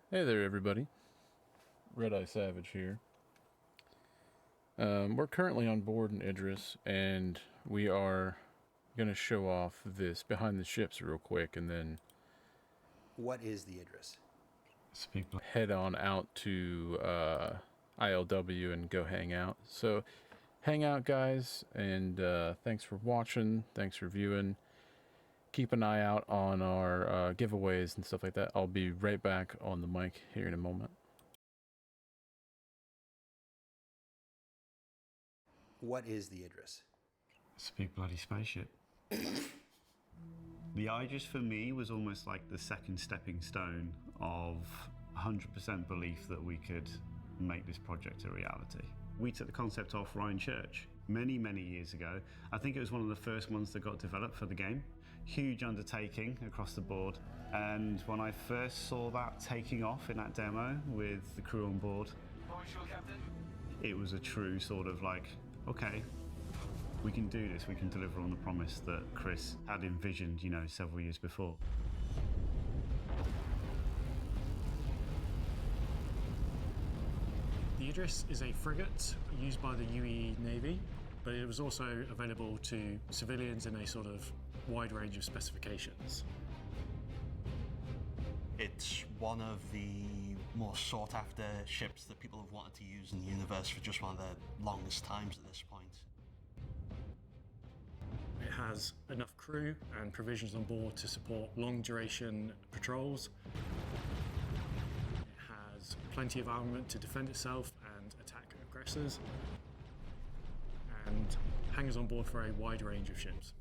Hey there, everybody. Red Eye Savage here. We're currently on board in Idris, and we are going to show off this behind the ships real quick, and then What is the Idris? head on out to ILW and go hang out. So, hang out, guys, and thanks for watching. Thanks for viewing. Keep an eye out on our giveaways and stuff like that. I'll be right back on the mic here in a moment. What is the Idris? It's a big bloody spaceship. The Idris for me was almost like the second stepping stone of 100% belief that we could make this project a reality. We took the concept off Ryan Church many, many years ago. I think it was one of the first ones that got developed for the game. Huge undertaking across the board. And when I first saw that taking off in that demo with the crew on board, it was a true sort of like, okay, we can do this, we can deliver on the promise that Chris had envisioned, several years before. The Idris is a frigate used by the UAE Navy, but it was also available to civilians in a sort of wide range of specifications. It's one of the more sought after ships that people have wanted to use in the universe for just one of the longest times at this point. It has enough crew and provisions on board to support long duration patrols. It has plenty of armament to defend itself and attack aggressors, and hangars on board for a wide range of ships.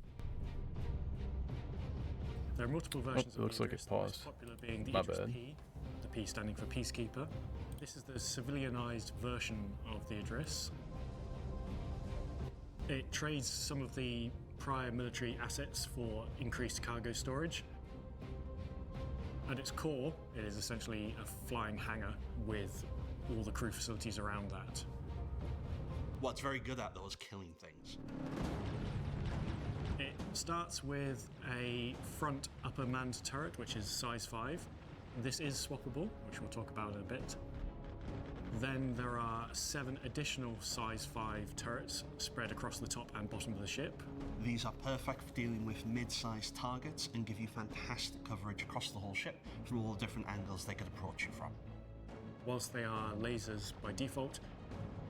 There are multiple versions of looks the like Idris, it the most paused. popular being the My Idris bad. P, the P standing for Peacekeeper. This is the civilianized version of the Idris. It trades some of the prior military assets for increased cargo storage. At its core, it is essentially a flying hangar with all the crew facilities around that. What's very good at, though, is killing things. It starts with a front upper manned turret, which is size 5. This is swappable, which we'll talk about in a bit. Then there are 7 additional size 5 turrets spread across the top and bottom of the ship. These are perfect for dealing with mid-sized targets and give you fantastic coverage across the whole ship from all the different angles they could approach you from. Whilst they are lasers by default,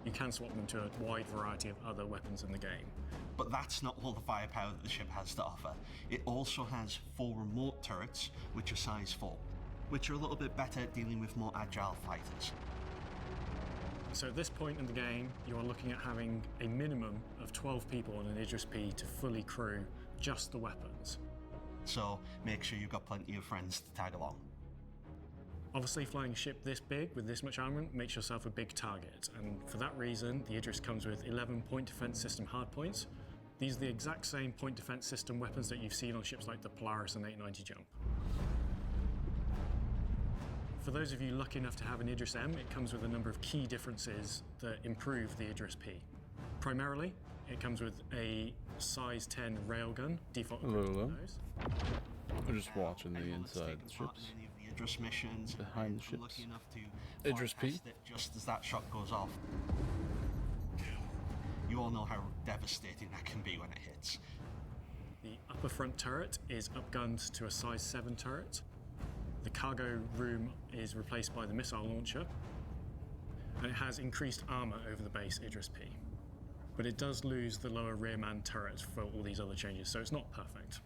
you can swap them to a wide variety of other weapons in the game. But that's not all the firepower that the ship has to offer. It also has 4 remote turrets, which are size 4, which are a little bit better at dealing with more agile fighters. So at this point in the game, you are looking at having a minimum of 12 people on an Idris P to fully crew just the weapons. So make sure you've got plenty of friends to tag along. Obviously, flying a ship this big with this much armament makes yourself a big target, and for that reason, the Idris comes with 11 point defense system hardpoints. These are the exact same point defense system weapons that you've seen on ships like the Polaris and 890 Jump. For those of you lucky enough to have an Idris M, it comes with a number of key differences that improve the Idris P. Primarily, it comes with a size 10 railgun, default Hello. nose. We're just watching the Anyone that's inside taken part ships. in any of the Idris missions, Behind the I'm ships. lucky enough to Idris fly P. past it just as that shot goes off. You all know how devastating that can be when it hits. The upper front turret is upgunned to a size 7 turret. The cargo room is replaced by the missile launcher, and it has increased armor over the base Idris P. But it does lose the lower rear man turret for all these other changes, so it's not perfect.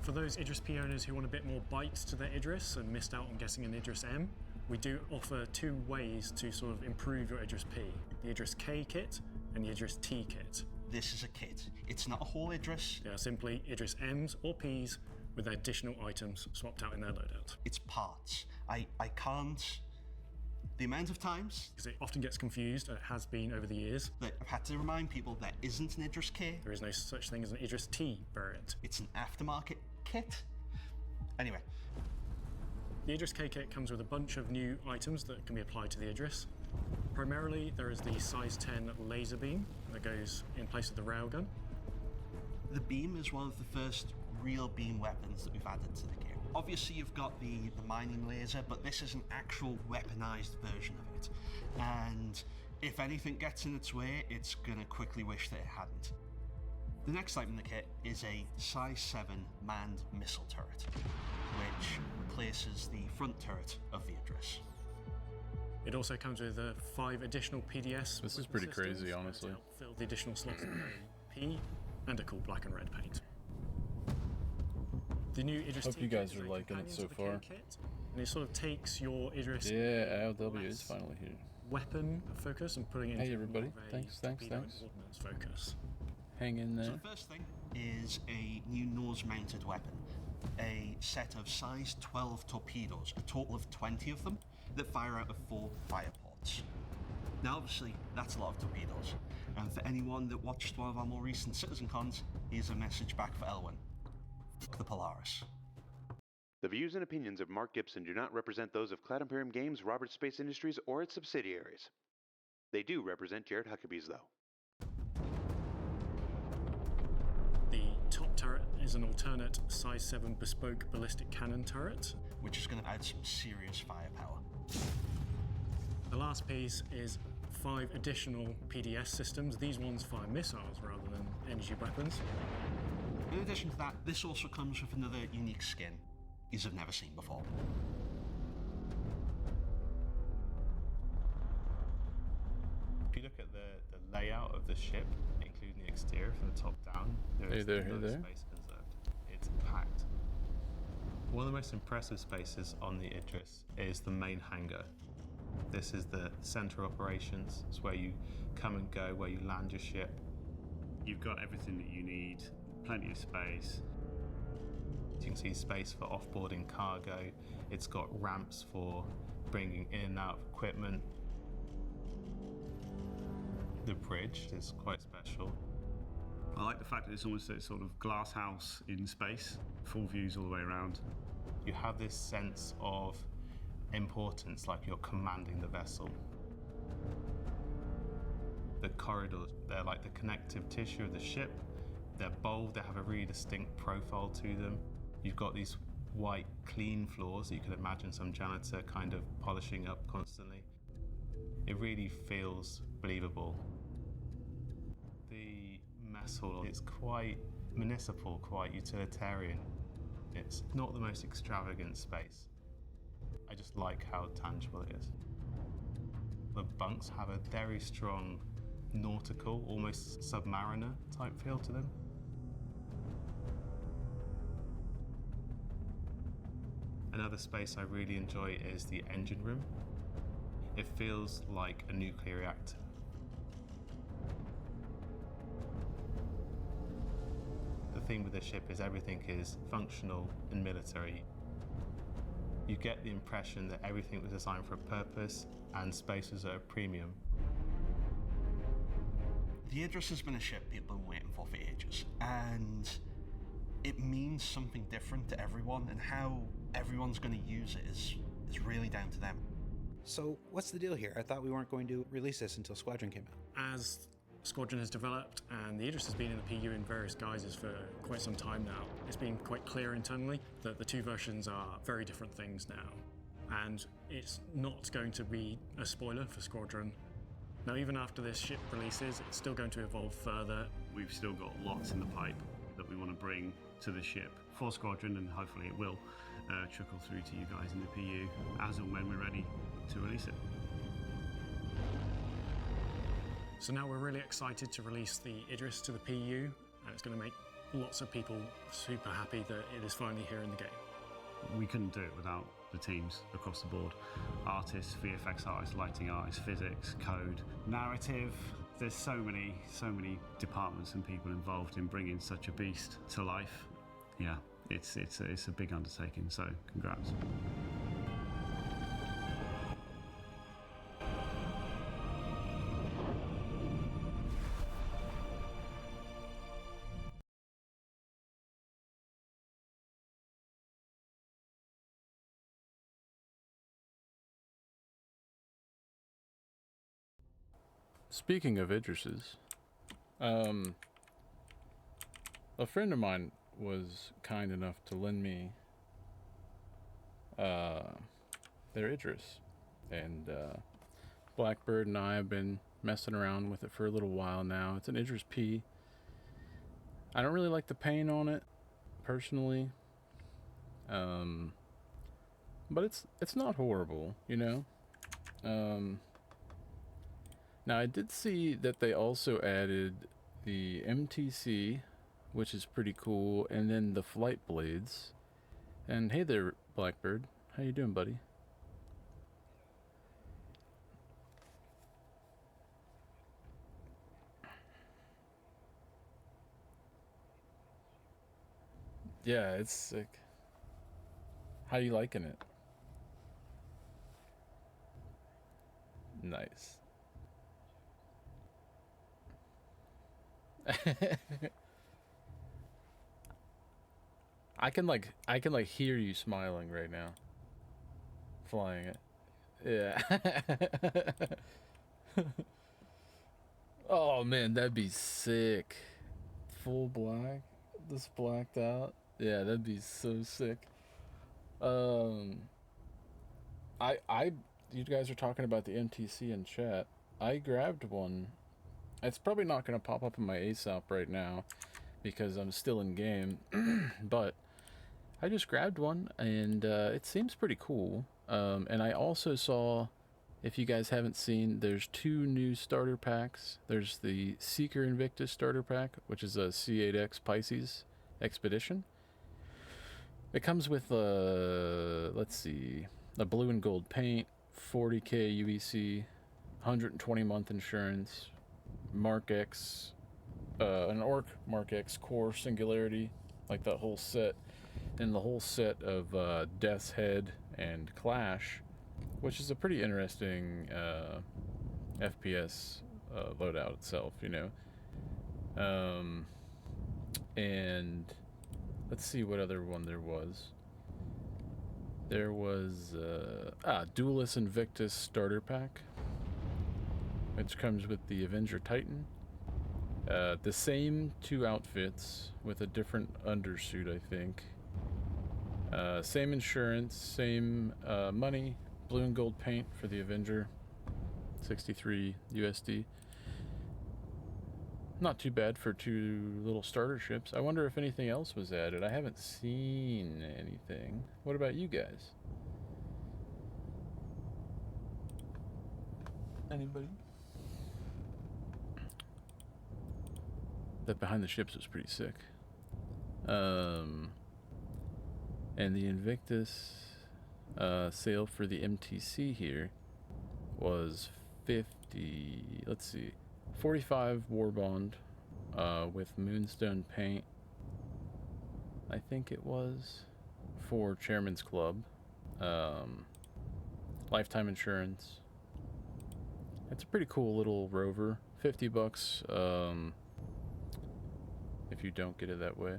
For those Idris P owners who want a bit more bite to their Idris and missed out on getting an Idris M, we do offer 2 ways to sort of improve your Idris P: the Idris K kit and the Idris T kit. This is a kit. It's not a whole Idris. They are simply Idris M's or P's with additional items swapped out in their loadout. It's parts. I can't. The amount of times Because it often gets confused, and it has been over the years. that I've had to remind people there isn't an Idris K. There is no such thing as an Idris T variant. It's an aftermarket kit. Anyway, The Idris K kit comes with a bunch of new items that can be applied to the Idris. Primarily, there is the size 10 laser beam that goes in place of the railgun. the beam is one of the first real beam weapons that we've added to the game. Obviously you've got the mining laser, but this is an actual weaponized version of it. And if anything gets in its way, it's gonna quickly wish that it hadn't. The next item in the kit is a size 7 manned missile turret, which replaces the front turret of the Idris. It also comes with 5 additional PDS. This is weapon pretty systems crazy, to honestly. help fill the additional slots in P and a cool black and red paint. The new Idris Hope T you kit guys is are a liking it companion so to the far. K-kit, and it sort of takes your Idris Yeah, ILW is finally here. weapon focus and putting it Hey, into everybody. more of a Thanks. torpedo and ordnance focus. Hang in So there. the first thing is a new nose-mounted weapon. A set of size 12 torpedoes, a total of 20 of them, that fire out of 4 fire ports. Now obviously, that's a lot of torpedoes. And for anyone that watched one of our more recent Citizen Cons, here's a message back for Elwyn. Fuck the Polaris. The views and opinions of Mark Gibson do not represent those of Cloud Imperium Games, Roberts Space Industries, or its subsidiaries. They do represent Jared Huckabee's, though. The top turret is an alternate size 7 bespoke ballistic cannon turret. Which is going to add some serious firepower. The last piece is 5 additional PDS systems. These ones fire missiles rather than energy weapons. In addition to that, this also comes with another unique skin you've never seen before. If you look at the layout of the ship, including the exterior from the top down, there Hey is there, no hey there. space conserved. It's packed. One of the most impressive spaces on the Idris is the main hangar. This is the center of operations. It's where you come and go, where you land your ship. You've got everything that you need, plenty of space. You can see space for offboarding cargo. It's got ramps for bringing in and out of equipment. The bridge is quite special. I like the fact that it's almost a sort of glass house in space, full views all the way around. You have this sense of importance, like you're commanding the vessel. The corridors, they're like the connective tissue of the ship. They're bold, they have a really distinct profile to them. You've got these white, clean floors that you can imagine some janitor kind of polishing up constantly. It really feels believable. The mess hall is quite municipal, quite utilitarian. It's not the most extravagant space. I just like how tangible it is. The bunks have a very strong nautical, almost submariner type feel to them. Another space I really enjoy is the engine room. It feels like a nuclear reactor. The theme with the ship is everything is functional and military. You get the impression that everything was designed for a purpose and space was at a premium. The Idris has been a ship people have been waiting for ages, and it means something different to everyone, and how everyone's going to use it is really down to them. So, what's the deal here? I thought we weren't going to release this until Squadron came out. As Squadron has developed and the Idris has been in the PU in various guises for quite some time now, it's been quite clear internally that the two versions are very different things now. And it's not going to be a spoiler for Squadron. Now, even after this ship releases, it's still going to evolve further. We've still got lots in the pipe that we want to bring to the ship for Squadron, and hopefully it will trickle through to you guys in the PU as and when we're ready to release it. So now we're really excited to release the Idris to the PU, and it's going to make lots of people super happy that it is finally here in the game. We couldn't do it without the teams across the board. Artists, VFX artists, lighting artists, physics, code, narrative. There's so many departments and people involved in bringing such a beast to life. Yeah, it's a big undertaking, so congrats. Speaking of Idrises, a friend of mine was kind enough to lend me their Idris. And Blackbird and I have been messing around with it for a little while now. It's an Idris P. I don't really like the paint on it, personally. But it's not horrible, you know? Now, I did see that they also added the MTC, which is pretty cool, and then the flight blades. And hey there, Blackbird. How you doing, buddy? Yeah, it's sick. How you liking it? Nice. I can like hear you smiling right now. Flying it. Yeah. Oh man, that'd be sick. Full black. This blacked out. Yeah, that'd be so sick. Um you guys are talking about the MTC in chat. I grabbed one. It's probably not going to pop up in my ASAP right now because I'm still in game, but I just grabbed one and it seems pretty cool. And I also saw, if you guys haven't seen, there's 2 new starter packs. There's the Seeker Invictus starter pack, which is a C8X Pisces Expedition. It comes with, let's see, a blue and gold paint, 40k UEC, 120 month insurance, Mark X, an Orc Mark X core singularity, like that whole set, and the whole set of Death's Head and Clash, which is a pretty interesting FPS loadout itself, you know. And let's see what other one there was. There was Duelist Invictus starter pack, which comes with the Avenger Titan. The same 2 outfits with a different undersuit, I think. Same insurance, same money, blue and gold paint for the Avenger, 63 USD. Not too bad for 2 little starter ships. I wonder if anything else was added. I haven't seen anything. What about you guys? Anybody? That behind the ships was pretty sick. And the Invictus sale for the MTC here was 50, let's see, 45 War Bond with Moonstone paint, I think it was, for Chairman's Club. Lifetime insurance. It's a pretty cool little rover. $50 if you don't get it that way.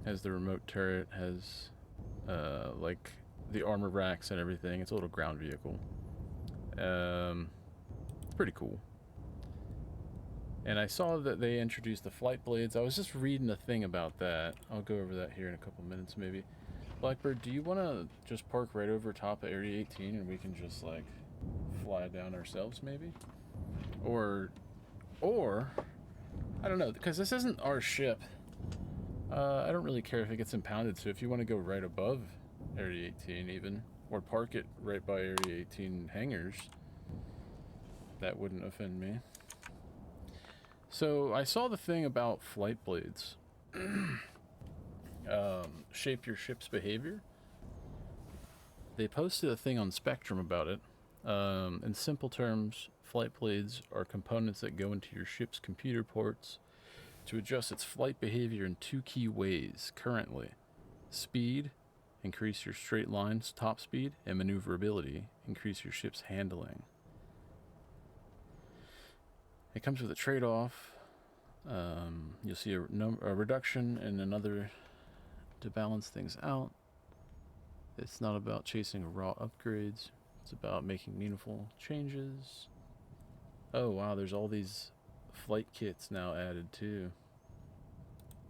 Has the remote turret, has like the armor racks and everything. It's a little ground vehicle. It's pretty cool. And I saw that they introduced the flight blades. I was just reading a thing about that. I'll go over that here in a couple minutes maybe. Blackbird, do you want to just park right over top of Area 18 and we can just like fly down ourselves maybe? Or I don't know, because this isn't our ship. I don't really care if it gets impounded, so if you want to go right above Area 18 even, or park it right by Area 18 hangars, that wouldn't offend me. So I saw the thing about flight blades. Shape your ship's behavior. They posted a thing on Spectrum about it. In simple terms, flight blades are components that go into your ship's computer ports to adjust its flight behavior in 2 key ways currently. Speed, increase your straight line's top speed, and maneuverability, increase your ship's handling. It comes with a trade-off. You'll see a reduction and another to balance things out. It's not about chasing raw upgrades. It's about making meaningful changes. Oh wow, there's all these flight kits now added too.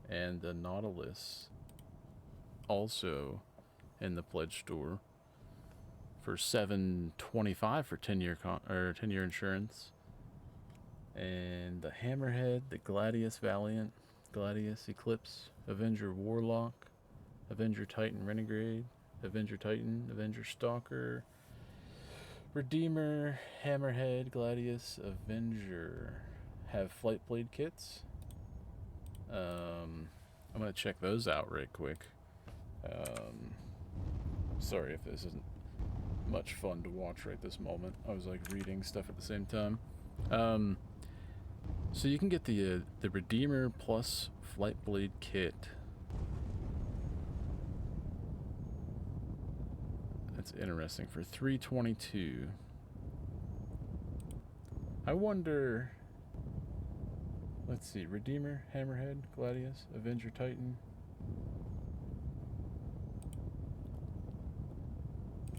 And the Nautilus also in the pledge store. for $725 for 10-year 10-year insurance. And the Hammerhead, the Gladius Valiant, Gladius Eclipse, Avenger Warlock, Avenger Titan Renegade, Avenger Titan, Avenger Stalker, Redeemer, Hammerhead, Gladius, Avenger have Flightblade kits. I'm gonna check those out right quick. Sorry if this isn't much fun to watch right this moment. I was like reading stuff at the same time. So you can get the Redeemer plus Flightblade kit. That's interesting for $322. I wonder. Let's see, Redeemer, Hammerhead, Gladius, Avenger Titan.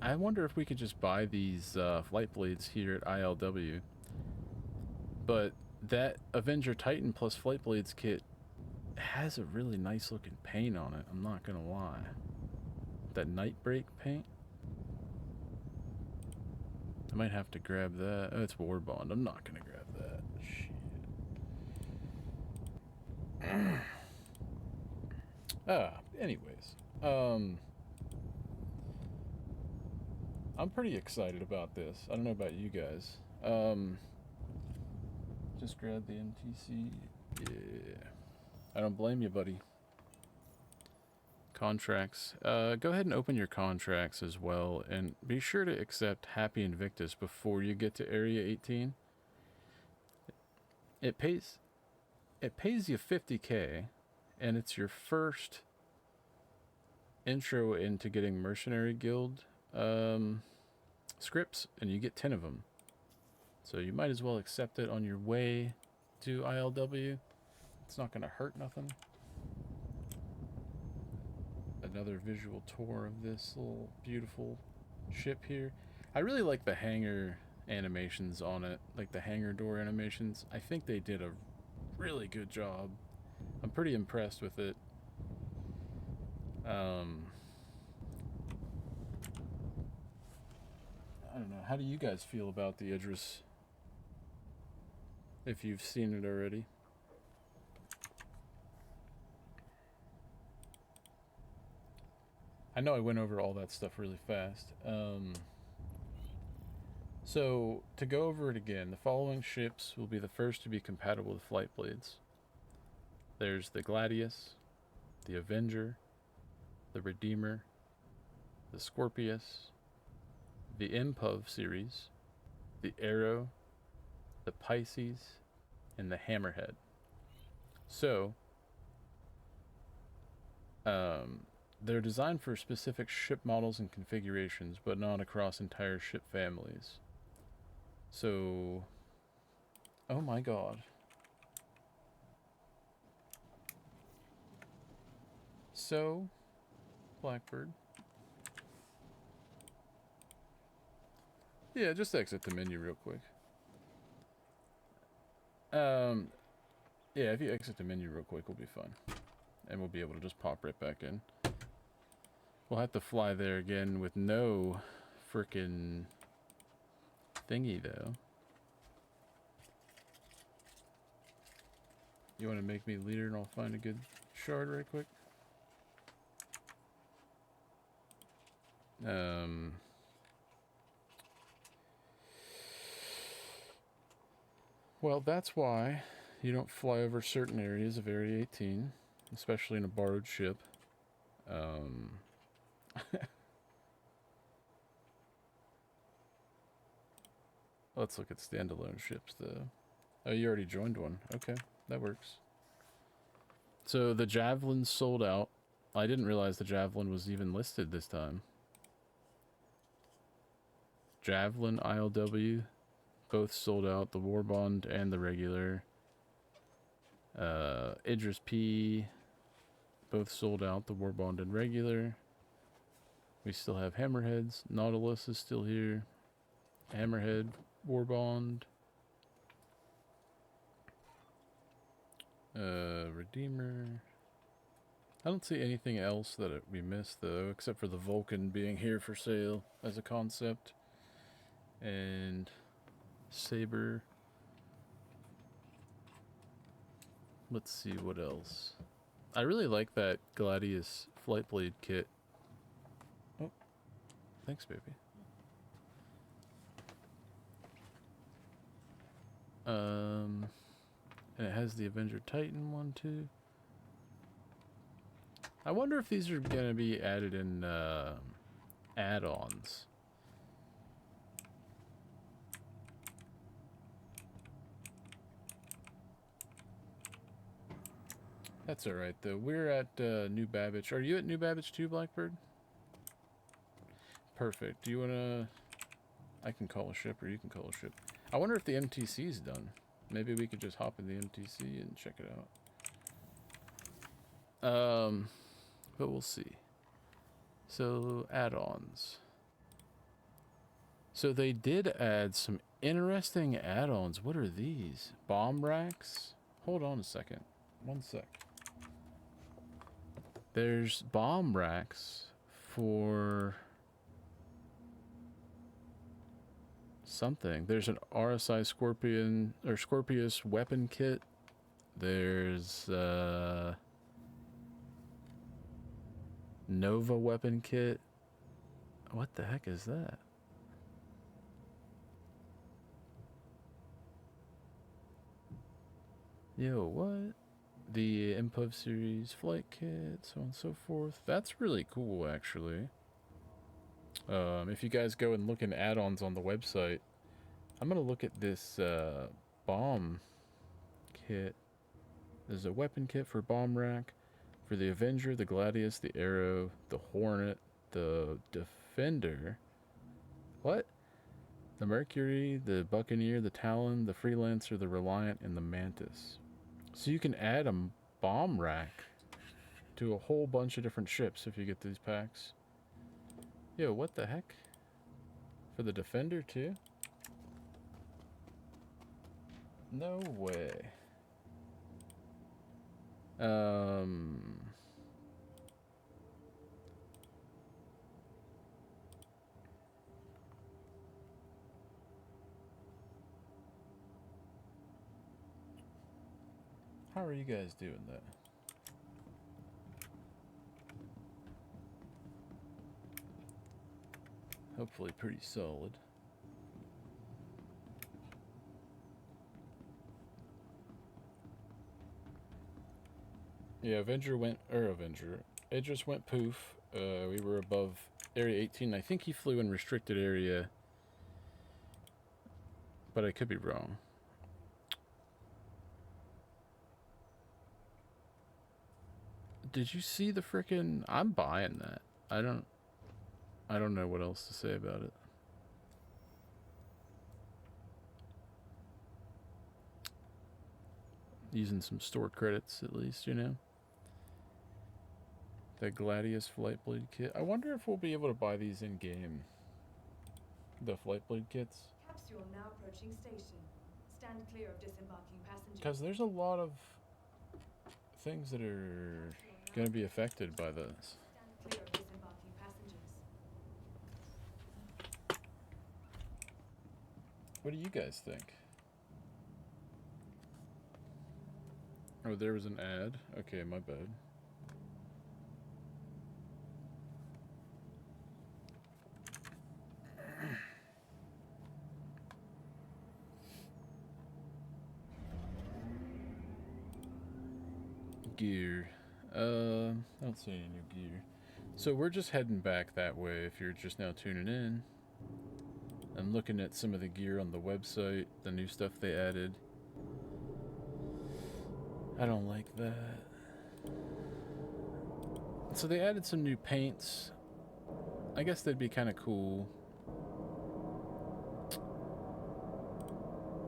I wonder if we could just buy these Flightblades here at ILW. But that Avenger Titan plus Flightblades kit has a really nice looking paint on it, I'm not gonna lie. That Nightbreak paint. I might have to grab that. Oh, it's Warbond. I'm not gonna grab that. Shit. Anyways. I'm pretty excited about this. I don't know about you guys. Just grab the MTC. Yeah. I don't blame you, buddy. Contracts. Go ahead and open your contracts as well, and be sure to accept Happy Invictus before you get to Area 18. It pays you $50K, and it's your first intro into getting Mercenary Guild scripts, and you get 10 of them. So you might as well accept it on your way to ILW. It's not going to hurt nothing. Another visual tour of this little beautiful ship here. I really like the hangar animations on it, like the hangar door animations. I think they did a really good job. I'm pretty impressed with it. I don't know. How do you guys feel about the Idris? If you've seen it already. I know I went over all that stuff really fast. So, to go over it again, the following ships will be the first to be compatible with Flightblades. There's the Gladius, the Avenger, the Redeemer, the Scorpius, the Impov series, the Arrow, the Pisces, and the Hammerhead. So, they're designed for specific ship models and configurations, but not across entire ship families. So, oh my god. So, Blackbird. Yeah, just exit the menu real quick. Yeah, if you exit the menu real quick, we'll be fine. And we'll be able to just pop right back in. We'll have to fly there again with no frickin' thingy, though. You want to make me leader and I'll find a good shard right quick? Well, that's why you don't fly over certain areas of Area 18, especially in a borrowed ship. Let's look at standalone ships, though. Oh, you already joined one. Okay, that works. So the Javelin sold out. I didn't realize the Javelin was even listed this time. Javelin, ILW, both sold out. The Warbond and the regular. Idris P, both sold out. The Warbond and regular. We still have Hammerheads. Nautilus is still here. Hammerhead, Warbond. Redeemer. I don't see anything else that we missed, though, except for the Vulcan being here for sale as a concept. And Saber. Let's see what else. I really like that Gladius Flightblade kit. Oh, thanks, baby. And it has the Avenger Titan one, too. I wonder if these are going to be added in add-ons. That's alright, though. We're at New Babbage. Are you at New Babbage too, Blackbird? Perfect. Do you want to... I can call a ship, or you can call a ship. I wonder if the MTC's done. Maybe we could just hop in the MTC and check it out. But we'll see. So, add-ons. So they did add some interesting add-ons. What are these? Bomb racks? Hold on a second. One sec. There's bomb racks for something. There's an RSI Scorpion or Scorpius weapon kit. There's Nova weapon kit. What the heck is that? Yo, what? The Impov series flight kit, so on and so forth. That's really cool, actually. If you guys go and look in add-ons on the website, I'm gonna look at this bomb kit. There's a weapon kit for bomb rack, for the Avenger, the Gladius, the Arrow, the Hornet, the Defender. What? The Mercury, the Buccaneer, the Talon, the Freelancer, the Reliant, and the Mantis. So you can add a bomb rack to a whole bunch of different ships if you get these packs. Yo, what the heck? For the Defender too? No way. How are you guys doing that? Hopefully pretty solid. Yeah, it just went poof. We were above Area 18. I think he flew in restricted area, but I could be wrong. Did you see the frickin'... I'm buying that. I don't know what else to say about it. Using some store credits at least, you know. The Gladius Flightblade kit. I wonder if we'll be able to buy these in game. The Flightblade kits. Capsule now approaching station. Stand clear of disembarking passengers. Because there's a lot of things that are going to be affected by this. Stand clear of disembarking passengers. What do you guys think? Oh, there was an ad. Okay, my bad. Gear. I don't see any new gear. So we're just heading back that way if you're just now tuning in. I'm looking at some of the gear on the website, the new stuff they added. I don't like that. So they added some new paints. I guess that'd be kind of cool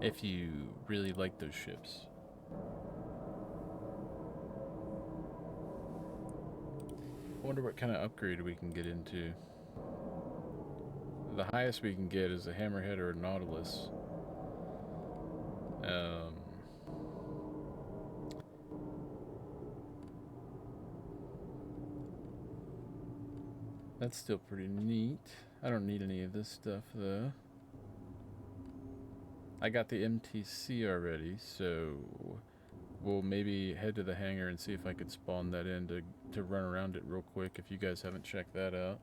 if you really like those ships. I wonder what kind of upgrade we can get into. The highest we can get is a Hammerhead or a Nautilus. That's still pretty neat. I don't need any of this stuff, though. I got the MTC already, so we'll maybe head to the hangar and see if I could spawn that in to run around it real quick if you guys haven't checked that out.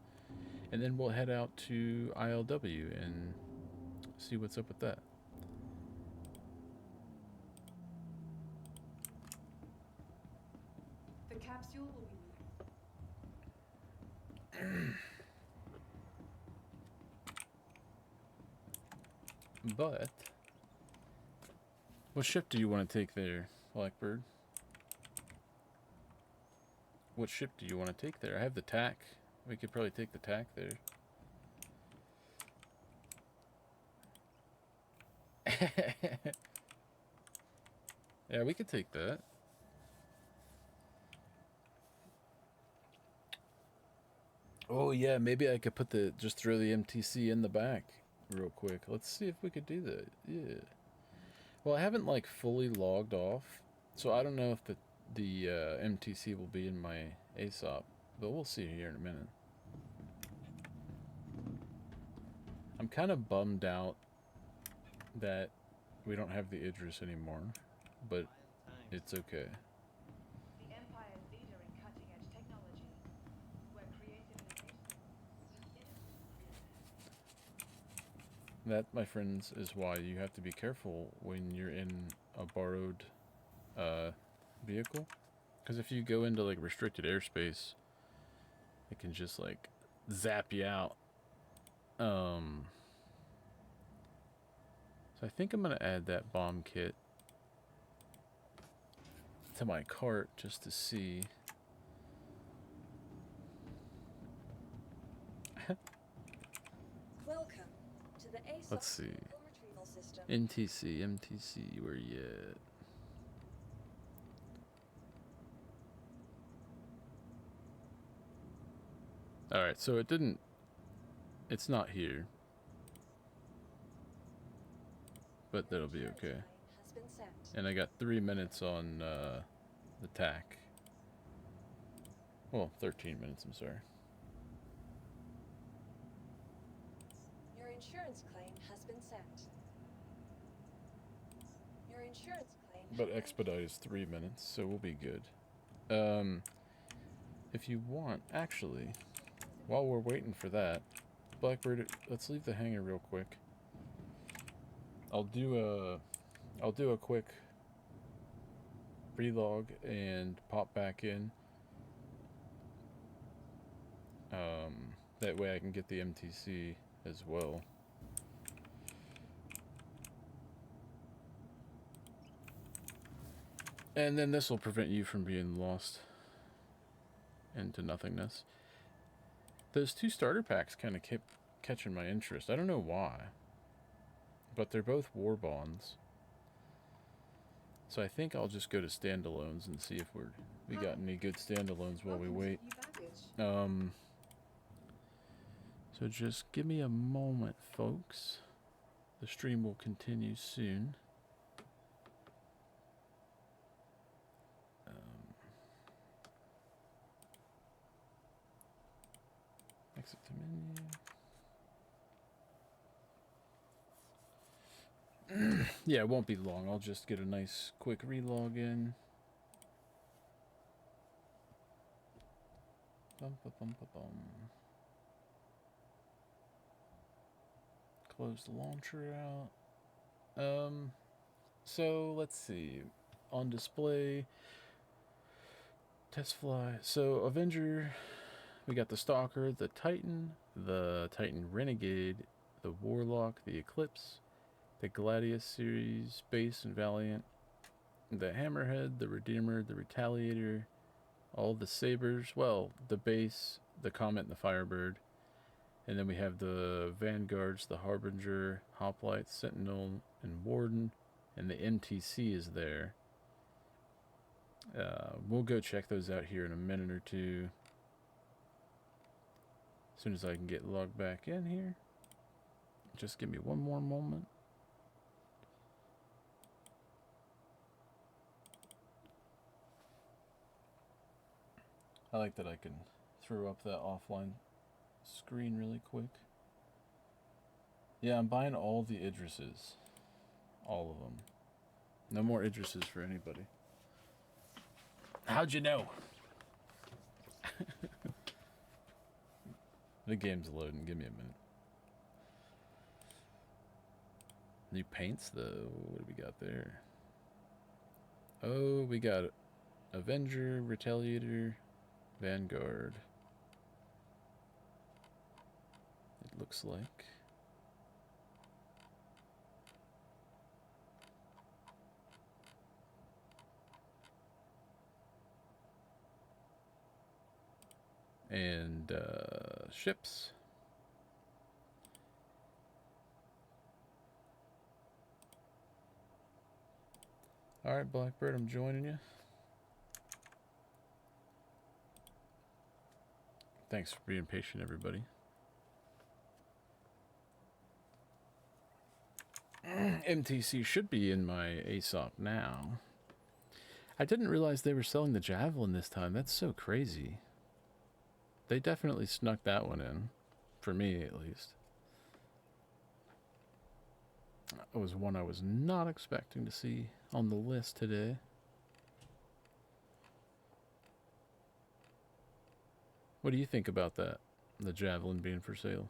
And then we'll head out to ILW and see what's up with that. The capsule will be But what ship do you want to take there, Blackbird? What ship do you want to take there? I have the TAC. We could probably take the TAC there. Yeah, we could take that. Oh yeah, maybe I could just throw the MTC in the back real quick. Let's see if we could do that. Yeah. Well, I haven't like fully logged off, so I don't know if the MTC will be in my ASOP, but we'll see here in a minute. I'm kind of bummed out that we don't have the Idris anymore, but it's okay. the Empire's leader in cutting-edge technology, where creative innovation. That, my friends, is why you have to be careful when you're in a borrowed vehicle. Because if you go into like restricted airspace, it can just like zap you out. So I think I'm gonna add that bomb kit to my cart just to see. Welcome to the ASOS Let's see. retrieval system. MTC, where you at? Alright, so it's not here. But that'll be okay. Has been sent. And I got 3 minutes on the TAC. Well, 13 minutes, I'm sorry. Your insurance claim has been sent. Your insurance claim. But expedite is 3 minutes, so we'll be good. If you want, actually, while we're waiting for that, Blackbird, let's leave the hangar real quick. I'll do a quick relog and pop back in. That way I can get the MTC as well. And then this will prevent you from being lost into nothingness. Those two starter packs kind of kept catching my interest. I don't know why. But they're both war bonds. So I think I'll just go to standalones and see if we got any good standalones while we wait. So just give me a moment, folks. The stream will continue soon. Exit to menu. Yeah, it won't be long. I'll just get a nice quick relog in. Bum, ba, bum, ba, bum. Close the launcher out. So let's see. On display, test fly. So Avenger, we got the Stalker, the Titan Renegade, the Warlock, the Eclipse, the Gladius series, Base and Valiant, the Hammerhead, the Redeemer, the Retaliator, all the Sabers, well, the Base, the Comet, and the Firebird. And then we have the Vanguards, the Harbinger, Hoplite, Sentinel, and Warden, and the MTC is there. We'll go check those out here in a minute or two. As soon as I can get logged back in here. Just give me one more moment. I like that I can throw up that offline screen really quick. Yeah, I'm buying all the Idrises. All of them. No more Idrises for anybody. How'd you know? The game's loading. Give me a minute. New paints, though. What do we got there? Oh, we got Avenger, Retaliator, Vanguard. It looks like. And ships. All right, Blackbird, I'm joining you. Thanks for being patient, everybody. MTC should be in my ASOP now. I didn't realize they were selling the Javelin this time. That's so crazy. They definitely snuck that one in. For me, at least. It was one I was not expecting to see on the list today. What do you think about that? The Javelin being for sale?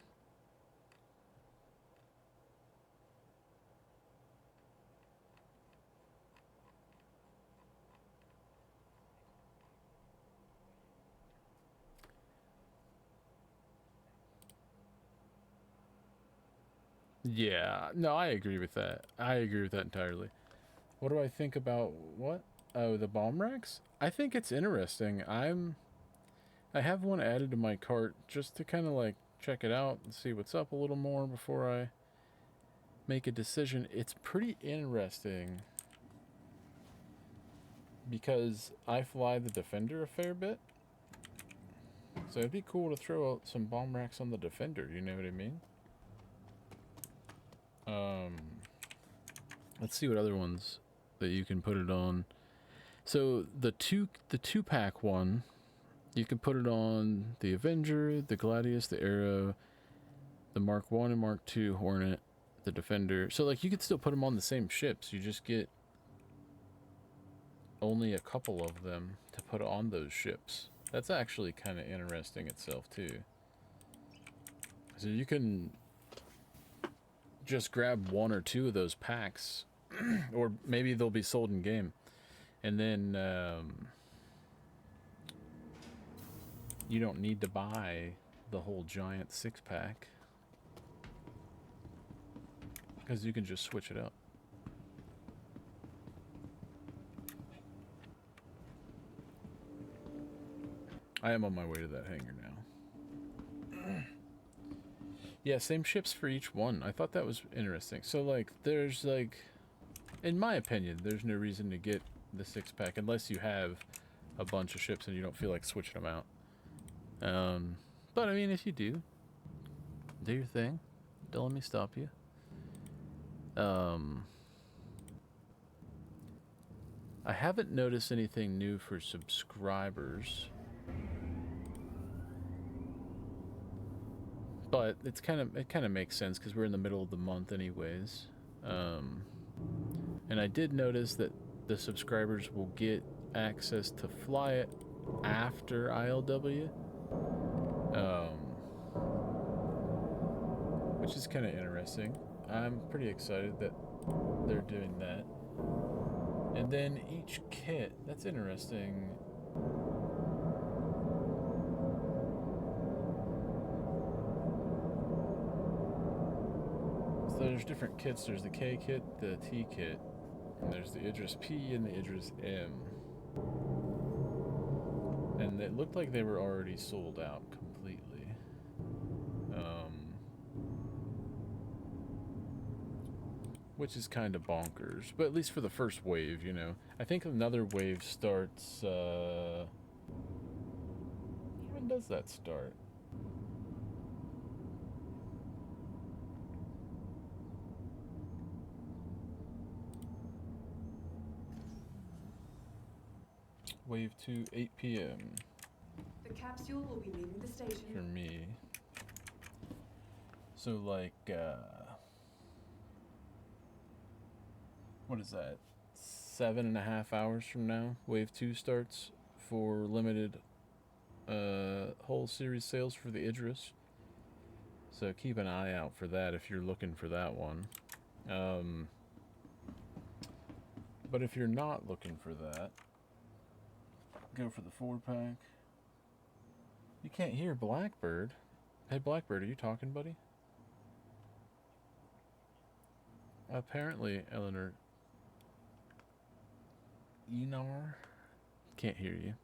Yeah, no, I agree with that. I agree with that entirely. What do I think about what? Oh, the bomb racks? I think it's interesting. I have one added to my cart just to kind of like check it out and see what's up a little more before I make a decision. It's pretty interesting because I fly the Defender a fair bit. So it'd be cool to throw out some bomb racks on the Defender, you know what I mean? Let's see what other ones that you can put it on. So the two pack one, you can put it on the Avenger, the Gladius, the Arrow, the Mark 1 and Mark 2 Hornet, the Defender. So like you could still put them on the same ships. You just get only a couple of them to put on those ships. That's actually kind of interesting itself too. So you can just grab one or two of those packs, or maybe they'll be sold in game, and then you don't need to buy the whole giant 6-pack because you can just switch it up. I am on my way to that hangar now. Yeah, same ships for each one. I thought that was interesting. So, like, there's, like, in my opinion, there's no reason to get the 6-pack unless you have a bunch of ships and you don't feel like switching them out. But, I mean, if you do your thing. Don't let me stop you. I haven't noticed anything new for subscribers. But it kind of makes sense because we're in the middle of the month anyways. And I did notice that the subscribers will get access to fly it after ILW, which is kind of interesting. I'm pretty excited that they're doing that. And then each kit, that's interesting. So there's different kits. There's the K kit, the T kit, and there's the Idris P and the Idris M. And it looked like they were already sold out completely. Which is kind of bonkers, but at least for the first wave, you know. I think another wave starts, when does that start? Wave 2, 8 p.m. The capsule will be leaving the station. for me. So like, what is that? 7.5 hours from now, Wave 2 starts for limited whole series sales for the Idris. So keep an eye out for that if you're looking for that one. But if you're not looking for that, go for the 4-pack. You can't hear Blackbird. Hey Blackbird, are you talking, buddy? Apparently, Eleanor Enar can't hear you.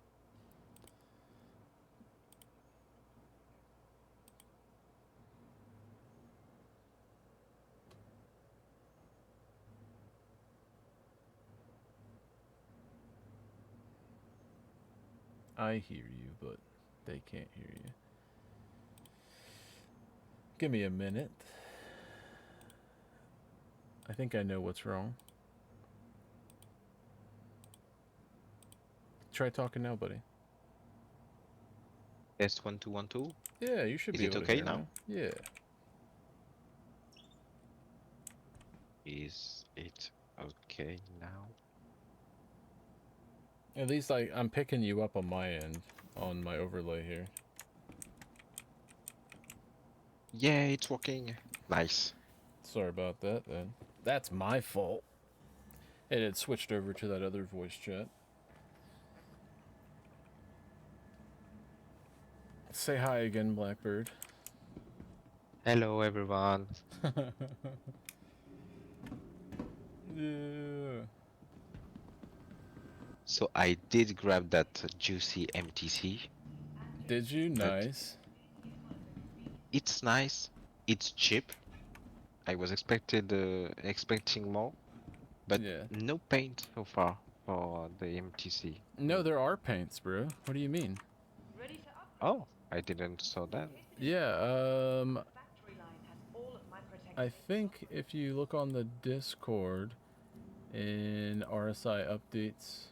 I hear you, but they can't hear you. Give me a minute. I think I know what's wrong. Try talking now, buddy. Test 1 2 1 2. Yeah, you should Is be it able to okay hear now? Yeah. Is it okay now? At least I'm picking you up on my end, on my overlay here. Yeah, it's working. Nice. Sorry about that then. That's my fault. And it switched over to that other voice chat. Say hi again, Blackbird. Hello, everyone. Yeah. So I did grab that juicy MTC. Did you? Nice. It's nice. It's cheap. I was expecting more, but Yeah. no paint so far for the MTC. No, there are paints, bro. What do you mean? Oh, I didn't saw that. Yeah, I think if you look on the Discord in RSI updates,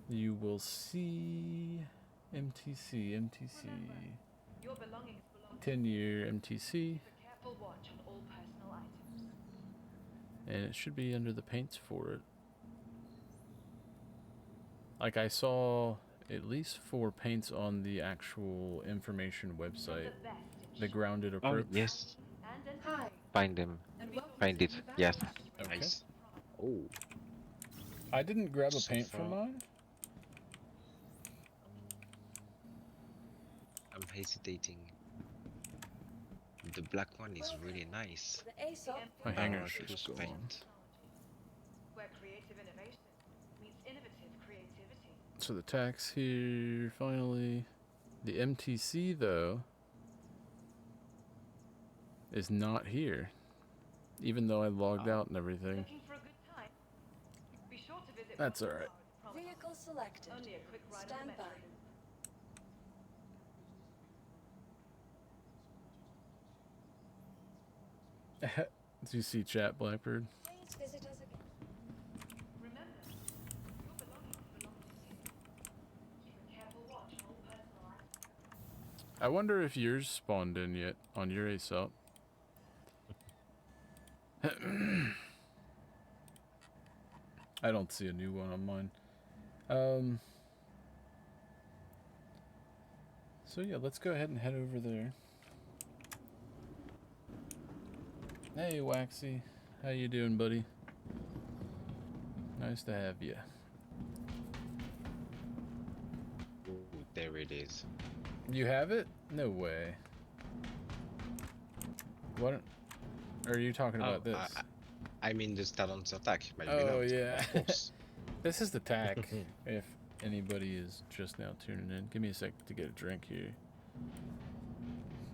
you will see MTC. 10-year MTC. And it should be under the paints for it. Like I saw at least 4 paints on the actual information website. The grounded approach. Oh, yes. Find them. Find it. Yes. Okay. Nice. Oh. I didn't grab a So paint for far. mine. I'm hesitating. The black one is really nice. The Aesop. My hanger's Just just gone. paint. Where creative innovation meets innovative creativity. So the tax here, finally. The MTC, though, is not here. Even though I logged out and everything. Looking for a good time? Be sure to visit. That's alright. Vehicle selected. Only a quick ride on Stand the by. metro. Do you see chat, Blackbird? Please visit us again. Remember, your belongings belong to you. Keep a careful watch on all personal items. I wonder if yours spawned in yet on your ASOP. I don't see a new one on mine. So yeah, let's go ahead and head over there. Hey Waxy, how you doing, buddy? Nice to have you. Ooh, there it is. You have it? No way. What are you talking about this? I mean the Stallon's attack. Maybe Oh, not, yeah. Of course. This is the tack. If anybody is just now tuning in, give me a sec to get a drink here.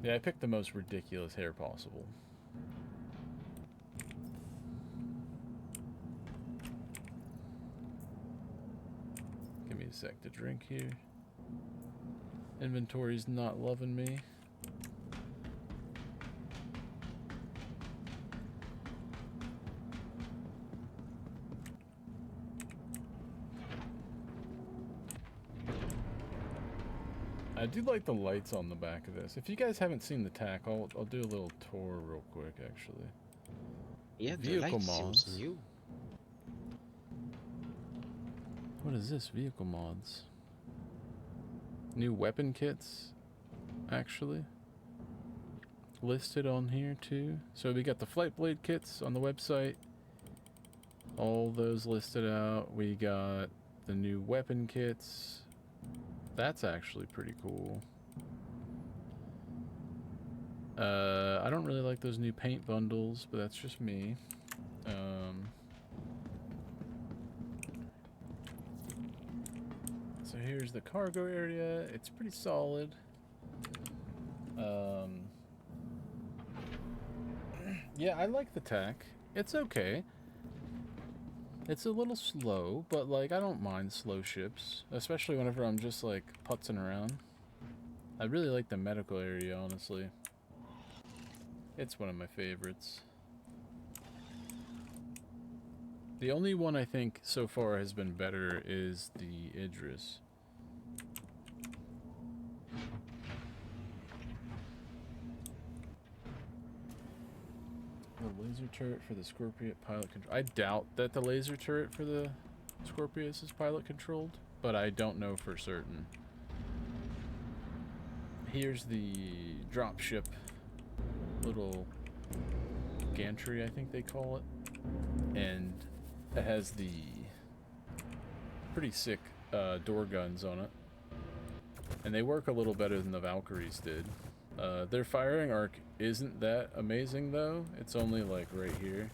Yeah, I picked the most ridiculous hair possible. Give me a sec to drink here. Inventory's not loving me. I I do like the lights on the back of this. If you guys haven't seen the tack, I'll do a little tour real quick, actually. Yeah, the Vehicle light mods. seems new. What is this? Vehicle mods. New weapon kits, actually. Listed on here, too. So we got the flight blade kits on the website. All those listed out. We got the new weapon kits. That's actually pretty cool. I don't really like those new paint bundles, but that's just me. So here's the cargo area. It's pretty solid. Yeah, I like the tack. It's okay. It's a little slow, but like I don't mind slow ships, especially whenever I'm just like putzing around. I really like the medical area, honestly. It's one of my favorites. The only one I think so far has been better is the Idris. The laser turret for the Scorpius pilot control. I doubt that the laser turret for the Scorpius is pilot controlled, but I don't know for certain. Here's the dropship, little gantry, I think they call it, and it has the pretty sick door guns on it, and they work a little better than the Valkyries did. Their firing arc isn't that amazing though. It's only like right here.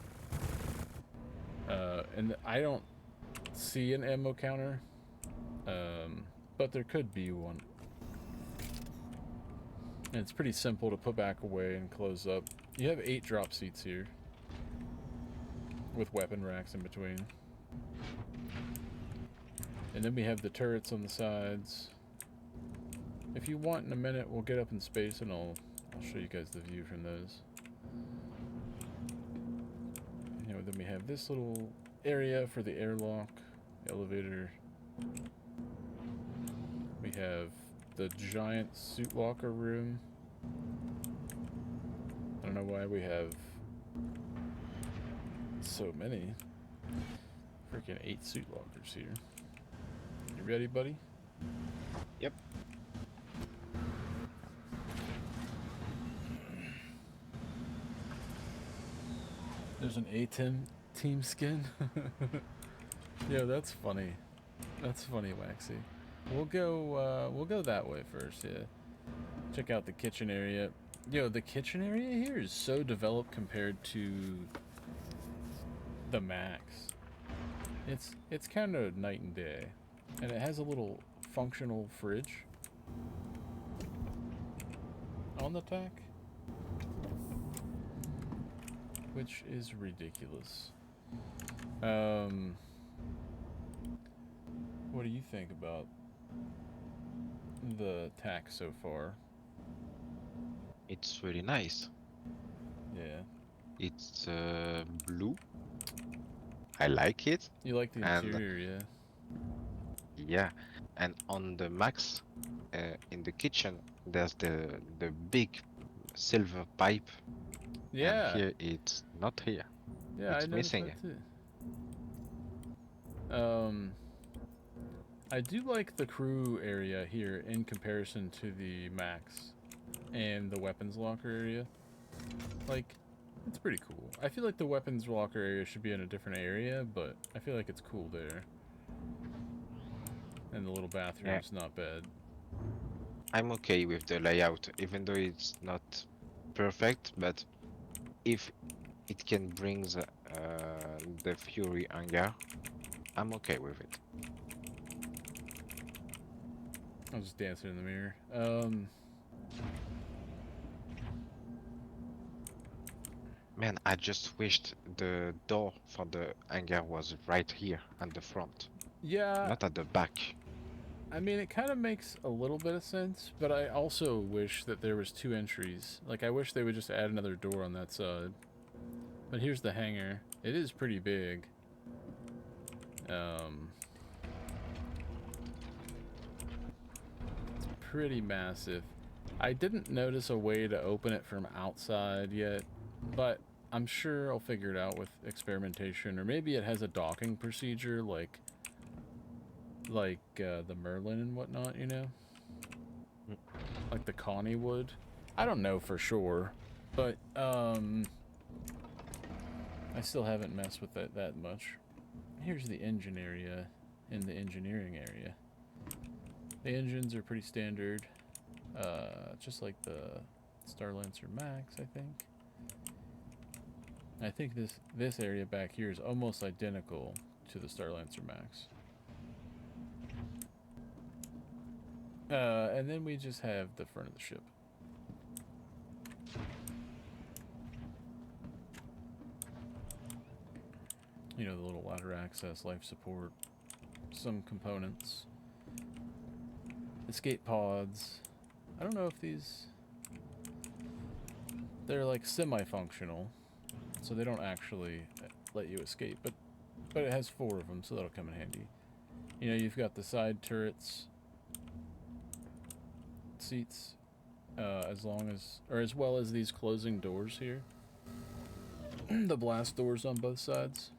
And I don't see an ammo counter. But there could be one. And it's pretty simple to put back away and close up. You have 8 drop seats here. With weapon racks in between. And then we have the turrets on the sides. If you want, in a minute, we'll get up in space and I'll show you guys the view from those. You know, then we have this little area for the airlock, elevator. We have the giant suit locker room. I don't know why we have so many. Freaking 8 suit lockers here. You ready, buddy? Yep. There's an A-10 team skin. Yo, that's funny. That's funny, Waxy. We'll go that way first, yeah. Check out the kitchen area. Yo, the kitchen area here is so developed compared to the Max. It's kind of night and day. And it has a little functional fridge on the tack, which is ridiculous. What do you think about the tack so far? It's really nice. Yeah. It's blue. I like it. You like the interior, yeah? Yeah. And on the Max, in the kitchen, there's the big silver pipe. Yeah. And here it's not here. Yeah, it's I noticed missing. That too. I do like the crew area here in comparison to the Max and the weapons locker area. Like, it's pretty cool. I feel like the weapons locker area should be in a different area, but I feel like it's cool there. And the little bathroom's not bad. I'm okay with the layout, even though it's not perfect, but if it can bring the Fury hangar, I'm okay with it. I was just dancing in the mirror. Man, I just wished the door for the hangar was right here at the front. Yeah. Not at the back. I mean, it kind of makes a little bit of sense, but I also wish that there was 2 entries. Like, I wish they would just add another door on that side. But here's the hangar. It is pretty big. It's pretty massive. I didn't notice a way to open it from outside yet, but I'm sure I'll figure it out with experimentation, or maybe it has a docking procedure like the Merlin and whatnot, you know? Like the Connie would. I don't know for sure, but I still haven't messed with it that much. Here's the engine area in the engineering area. The engines are pretty standard, just like the Starlancer Max, I think. I think this area back here is almost identical to the Starlancer Max. And then we just have the front of the ship. You know, the little ladder access, life support, some components, escape pods. I don't know if they're like semi-functional, so they don't actually let you escape, but it has 4 of them, so that'll come in handy. You know, you've got the side turrets, seats, as well as these closing doors here. The blast doors on both sides.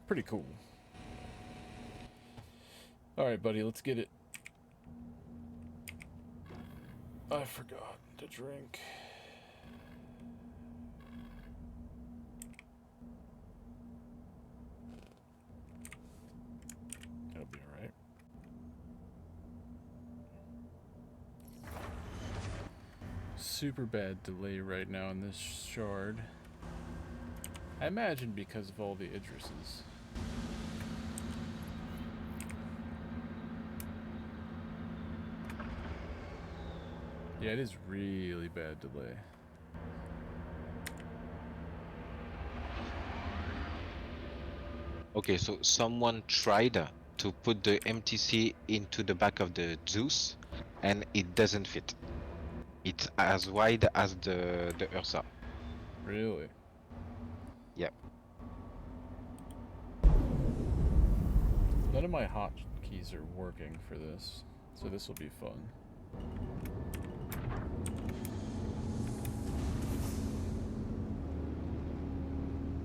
Pretty cool. Alright, buddy, let's get it. I forgot to drink. That'll be alright. Super bad delay right now in this shard. I imagine because of all the Idrises. Yeah, it is really bad delay. Okay, so someone tried to put the MTC into the back of the Zeus, and it doesn't fit. It's as wide as the Ursa. Really? Yep. None of my hotkeys are working for this, so this will be fun.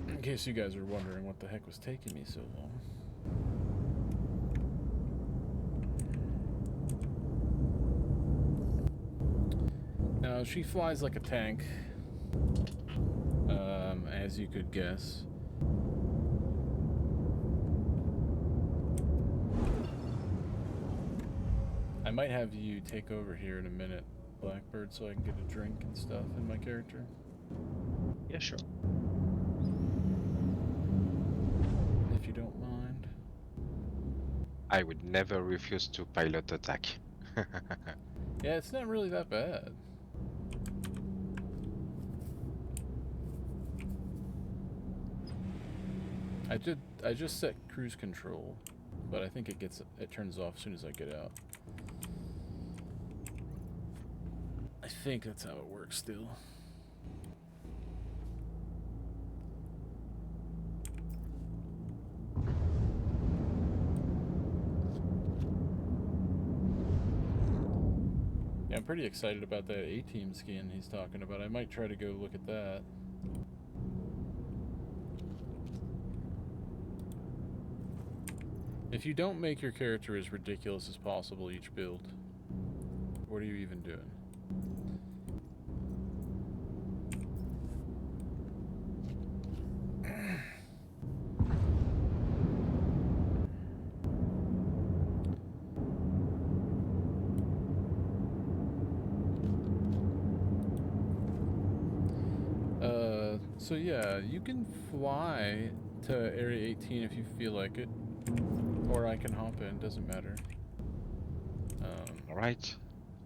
In case you guys are wondering what the heck was taking me so long. Now, she flies like a tank, as you could guess. I might have you take over here in a minute, Blackbird, so I can get a drink and stuff in my character. Yeah, sure. If you don't mind. I would never refuse to pilot attack. Yeah, it's not really that bad. I just set cruise control, but I think it turns off as soon as I get out. I think that's how it works still. Yeah, I'm pretty excited about that A-Team skin he's talking about. I might try to go look at that. If you don't make your character as ridiculous as possible each build, what are you even doing? So yeah, you can fly to Area 18 if you feel like it. Or I can hop in, doesn't matter. Alright.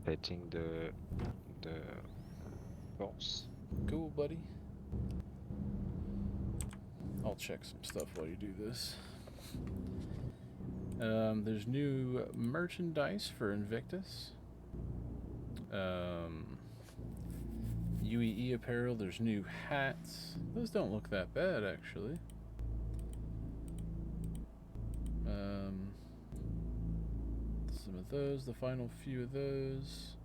Setting the course. Cool, buddy. I'll check some stuff while you do this. There's new merchandise for Invictus. UEE apparel, there's new hats. Those don't look that bad, actually. some of those, the final few of those.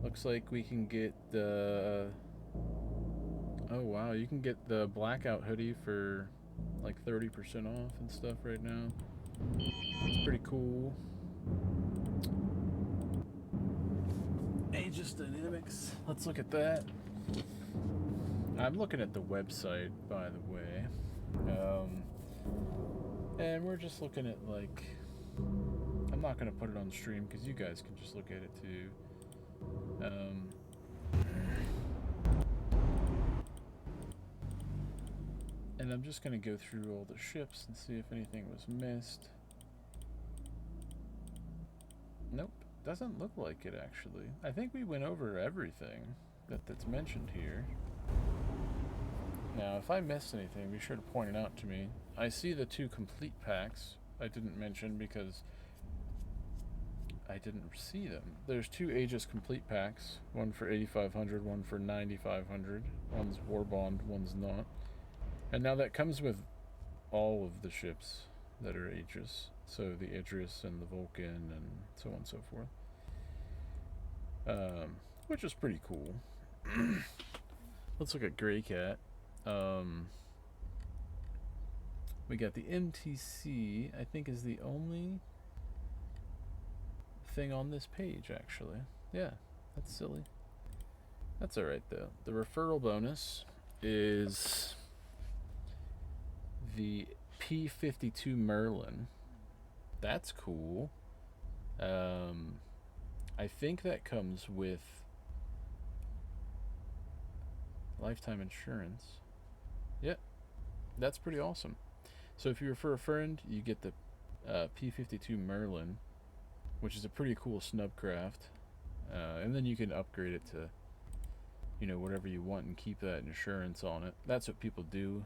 Looks like we can get the... Oh wow, you can get the blackout hoodie for like 30% off and stuff right now. It's pretty cool. Aegis Dynamics. Let's look at that. I'm looking at the website, by the way. And we're just looking at, like... I'm not going to put it on stream because you guys can just look at it too. And I'm just going to go through all the ships and see if anything was missed. Nope, doesn't look like it actually. I think we went over everything that's mentioned here. Now, if I missed anything, be sure to point it out to me. I see the 2 complete packs I didn't mention because I didn't see them. There's 2 Aegis complete packs, one for 8,500, one for 9,500. One's War Bond, one's not. And now that comes with all of the ships that are Aegis. So the Idris and the Vulcan and so on and so forth. Which is pretty cool. Let's look at Grey Cat. We got the MTC, I think is the only thing on this page actually. Yeah, that's silly. That's alright though. The referral bonus is the P-52 Merlin. That's cool. I think that comes with lifetime insurance. Yep, that's pretty awesome. So if you refer a friend, you get the P-52 Merlin, which is a pretty cool snub craft. And then you can upgrade it to, you know, whatever you want and keep that insurance on it. That's what people do,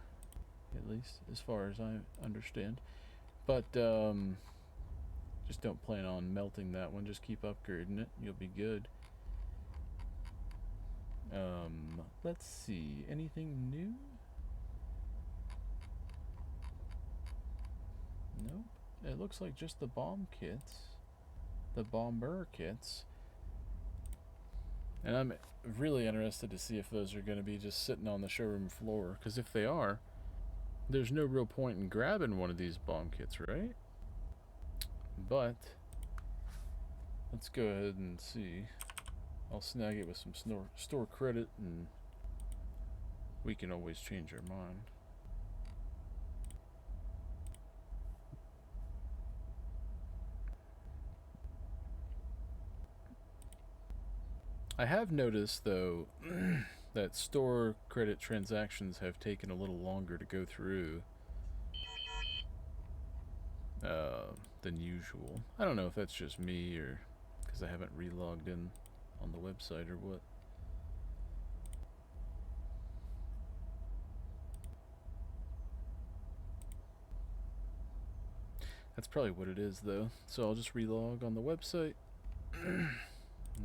at least as far as I understand. But just don't plan on melting that one. Just keep upgrading it. You'll be good. Let's see. Anything new? Nope. It looks like just the bomb kits. The bomber kits. And I'm really interested to see if those are going to be just sitting on the showroom floor. Because if they are, there's no real point in grabbing one of these bomb kits, right? But let's go ahead and see. I'll snag it with some store credit, and we can always change our mind. I have noticed, though, that store credit transactions have taken a little longer to go through than usual. I don't know if that's just me or because I haven't relogged in on the website or what. That's probably what it is, though. So I'll just relog on the website and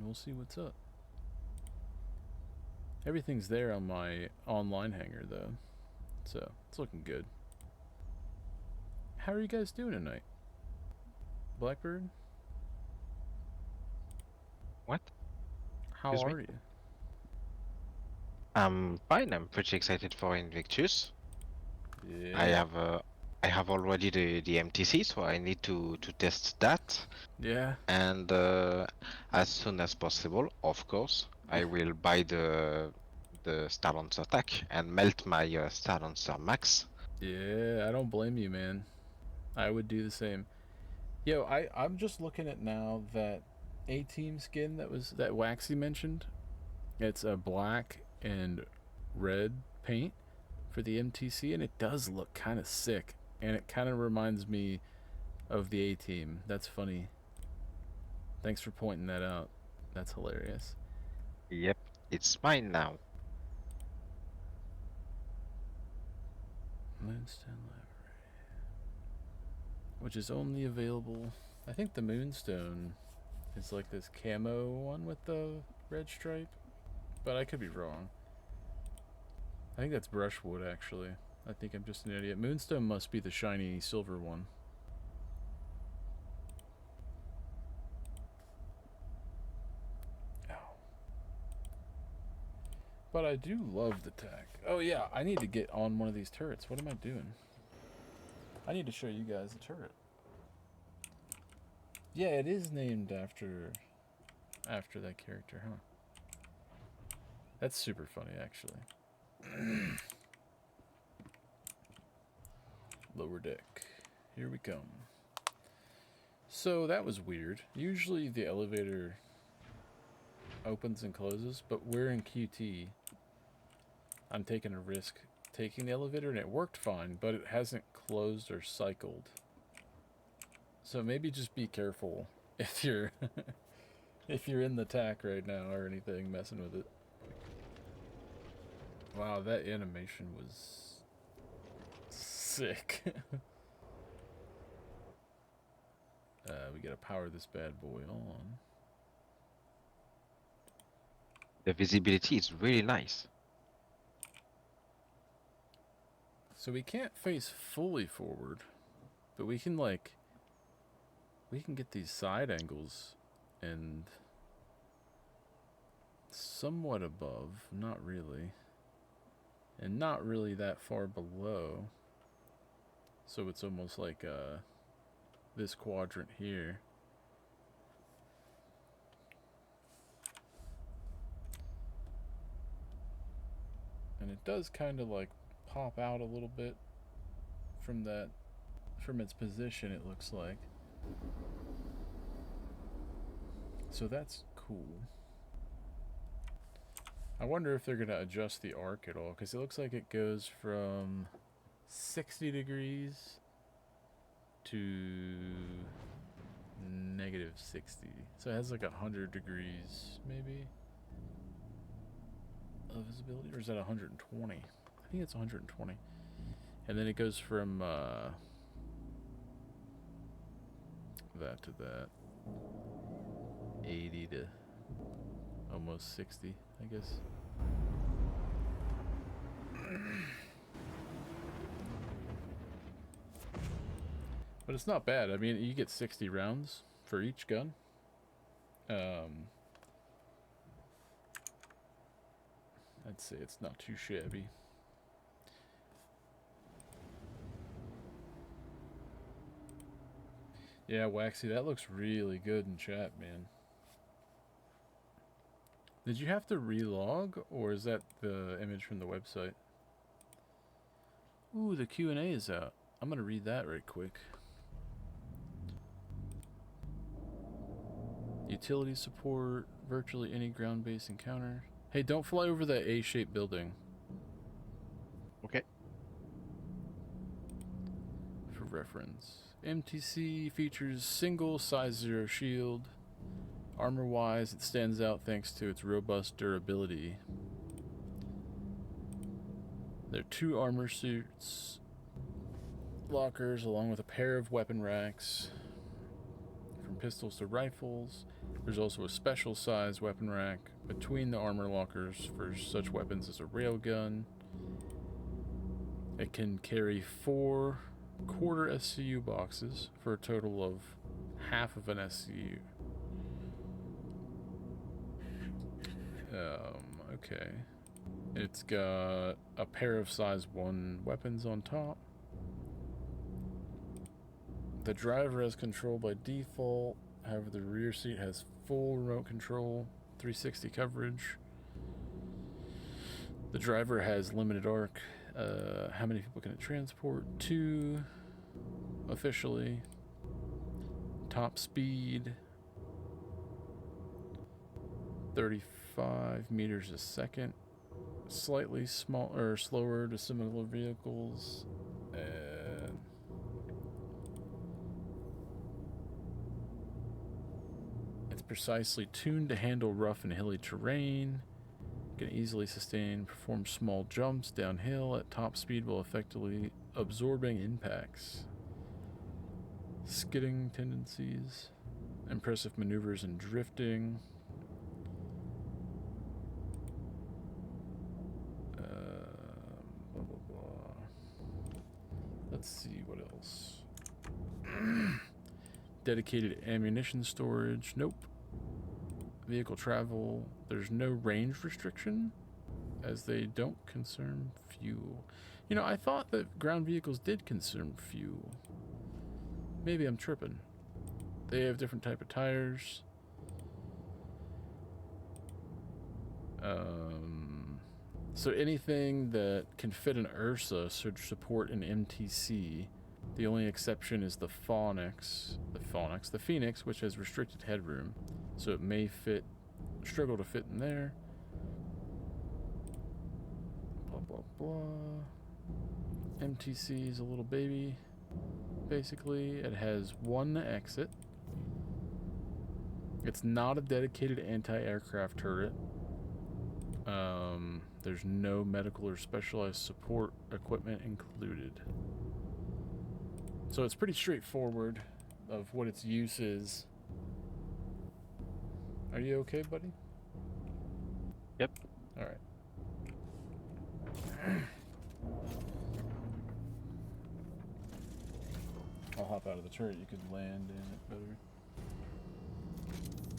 we'll see what's up. Everything's there on my online hangar, though, so it's looking good. How are you guys doing tonight? Blackbird? What? How Excuse me? are you? I'm fine. I'm pretty excited for Invictus. Yeah. I have already the MTC, so I need to test that. Yeah. And as soon as possible, of course, I will buy the Star Lancer attack and melt my Star Lancer max. Yeah, I don't blame you, man. I would do the same. Yo, I'm just looking at now that A-Team skin that Waxy mentioned. It's a black and red paint for the MTC, and it does look kind of sick. And it kind of reminds me of the A-Team. That's funny. Thanks for pointing that out. That's hilarious. Yep, it's mine now. Moonstone Library, which is only available. I think the Moonstone is like this camo one with the red stripe, but I could be wrong. I think that's Brushwood, actually. I think I'm just an idiot. Moonstone must be the shiny silver one. But I do love the tech. Oh yeah, I need to get on one of these turrets. What am I doing? I need to show you guys the turret. Yeah, it is named after that character, huh? That's super funny, actually. Lower deck. Here we come. So that was weird. Usually the elevator opens and closes, but we're in QT. I'm taking a risk taking the elevator, and it worked fine, but it hasn't closed or cycled. So maybe just be careful if you're if you're in the TAC right now or anything messing with it. Wow, that animation was sick. We gotta power this bad boy on. The visibility is really nice. So we can't face fully forward, but we can get these side angles and somewhat above, not really, and not really that far below. So it's almost like this quadrant here. And it does kind of like pop out a little bit from its position, it looks like. So that's cool. I wonder if they're going to adjust the arc at all, because it looks like it goes from 60 degrees to -60. So it has like 100 degrees, maybe, of visibility, or is that 120? I think it's 120. And then it goes from that to that, 80 to almost 60, I guess. But it's not bad. I mean, you get 60 rounds for each gun. I'd say it's not too shabby. Yeah, Waxy, that looks really good in chat, man. Did you have to relog, or is that the image from the website? Ooh, the Q&A is out. I'm gonna read that right quick. Utility support, virtually any ground-based encounter. Hey, don't fly over that A-shaped building. Okay. For reference. MTC features single size 0 shield. Armor-wise, it stands out thanks to its robust durability. There are 2 armor suits, lockers, along with a pair of weapon racks. From pistols to rifles. There's also a special size weapon rack between the armor lockers for such weapons as a railgun. It can carry 4 quarter SCU boxes for a total of half of an SCU. Okay. It's got a pair of size 1 weapons on top. The driver has control by default. However, the rear seat has full remote control, 360 coverage. The driver has limited arc. How many people can it transport? 2 officially. Top speed 35 meters a second. Slightly slower to similar vehicles. And it's precisely tuned to handle rough and hilly terrain. Can easily sustain, perform small jumps downhill at top speed while effectively absorbing impacts. Skidding tendencies. Impressive maneuvers and drifting. Blah, blah, blah. Let's see what else. Dedicated ammunition storage. Nope. Vehicle travel. There's no range restriction. as they don't consume fuel. You know, I thought that ground vehicles did consume fuel. Maybe I'm tripping. They have different type of tires. So anything that can fit an Ursa should support an MTC. The only exception is the Phoenix, which has restricted headroom, so it may struggle to fit in there. Blah blah blah. MTC is a little baby. Basically, it has one exit. It's not a dedicated anti-aircraft turret. There's no medical or specialized support equipment included. So it's pretty straightforward of what its use is. Are you okay, buddy? Yep. Alright. I'll hop out of the turret. You can land in it better.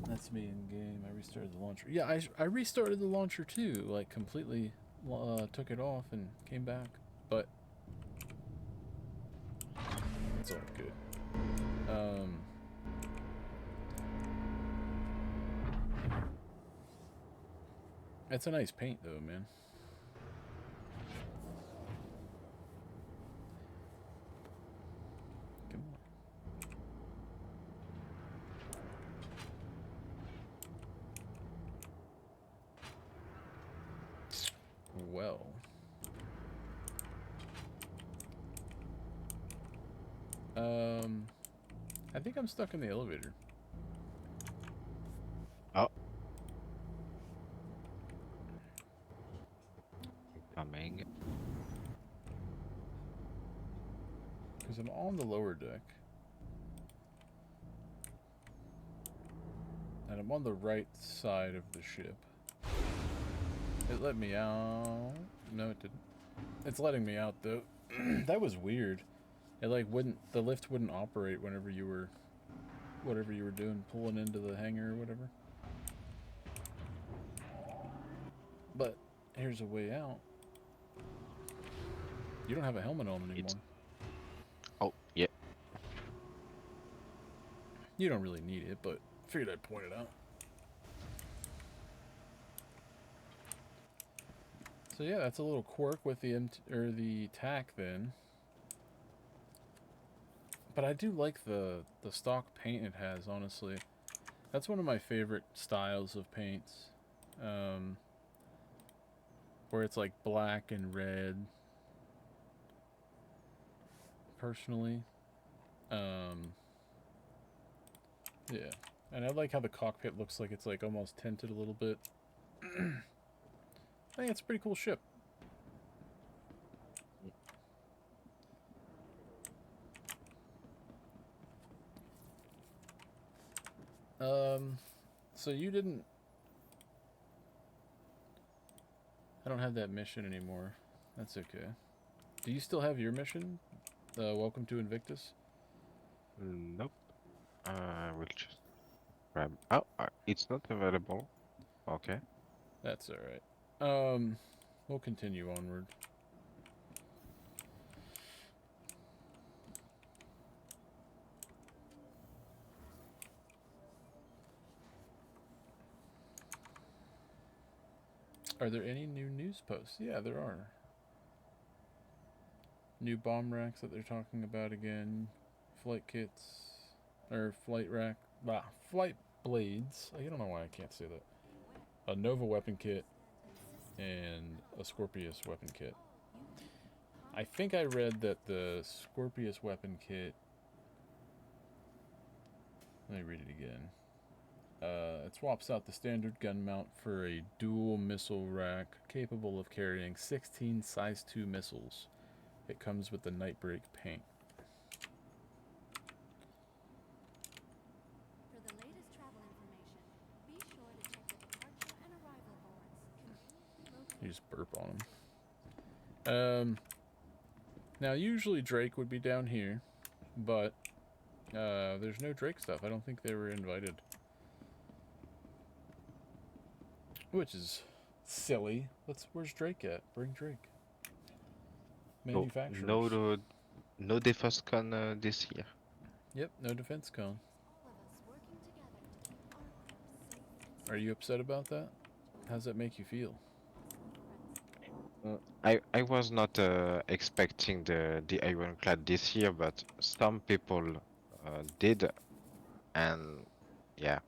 That's me in game. I restarted the launcher. Yeah, I restarted the launcher too. Like completely took it off and came back. But it's all good. It's a nice paint though, man. Come on. Well. I think I'm stuck in the elevator. Oh. Coming. Because I'm on the lower deck. And I'm on the right side of the ship. It let me out. No, it didn't. It's letting me out though. That was weird. It like the lift wouldn't operate whenever you were, whatever you were doing, pulling into the hangar or whatever. But here's a way out. You don't have a helmet on anymore. Oh, yeah. You don't really need it, but figured I'd point it out. So yeah, that's a little quirk with the TAC then. But I do like the stock paint it has, honestly. That's one of my favorite styles of paints. Where it's like black and red. Personally. Yeah. And I like how the cockpit looks like it's like almost tinted a little bit. I think it's a pretty cool ship. So you didn't... I don't have that mission anymore. That's okay. Do you still have your mission? Welcome to Invictus? Nope. We'll just grab. Oh, it's not available. Okay. That's alright. We'll continue onward. Are there any new news posts? Yeah, there are. New bomb racks that they're talking about again. Flight kits. Or flight rack. Flight blades. I don't know why I can't say that. A Nova weapon kit. And a Scorpius weapon kit. I think I read that the Scorpius weapon kit... Let me read it again. It swaps out the standard gun mount for a dual missile rack capable of carrying 16 size 2 missiles. It comes with the Nightbreak paint. For the latest travel information, be sure to check the departure and arrival boards. You just burp on them. Now usually Drake would be down here, but there's no Drake stuff. I don't think they were invited. Which is Silly. Where's Drake at? Bring Drake. No, Manufacturers. no defense con this year. Yep, no defense con. All of us working together to keep our crew safe and Are you upset about that? How's that make you feel? I was not expecting the Ironclad this year, but some people did, and yeah,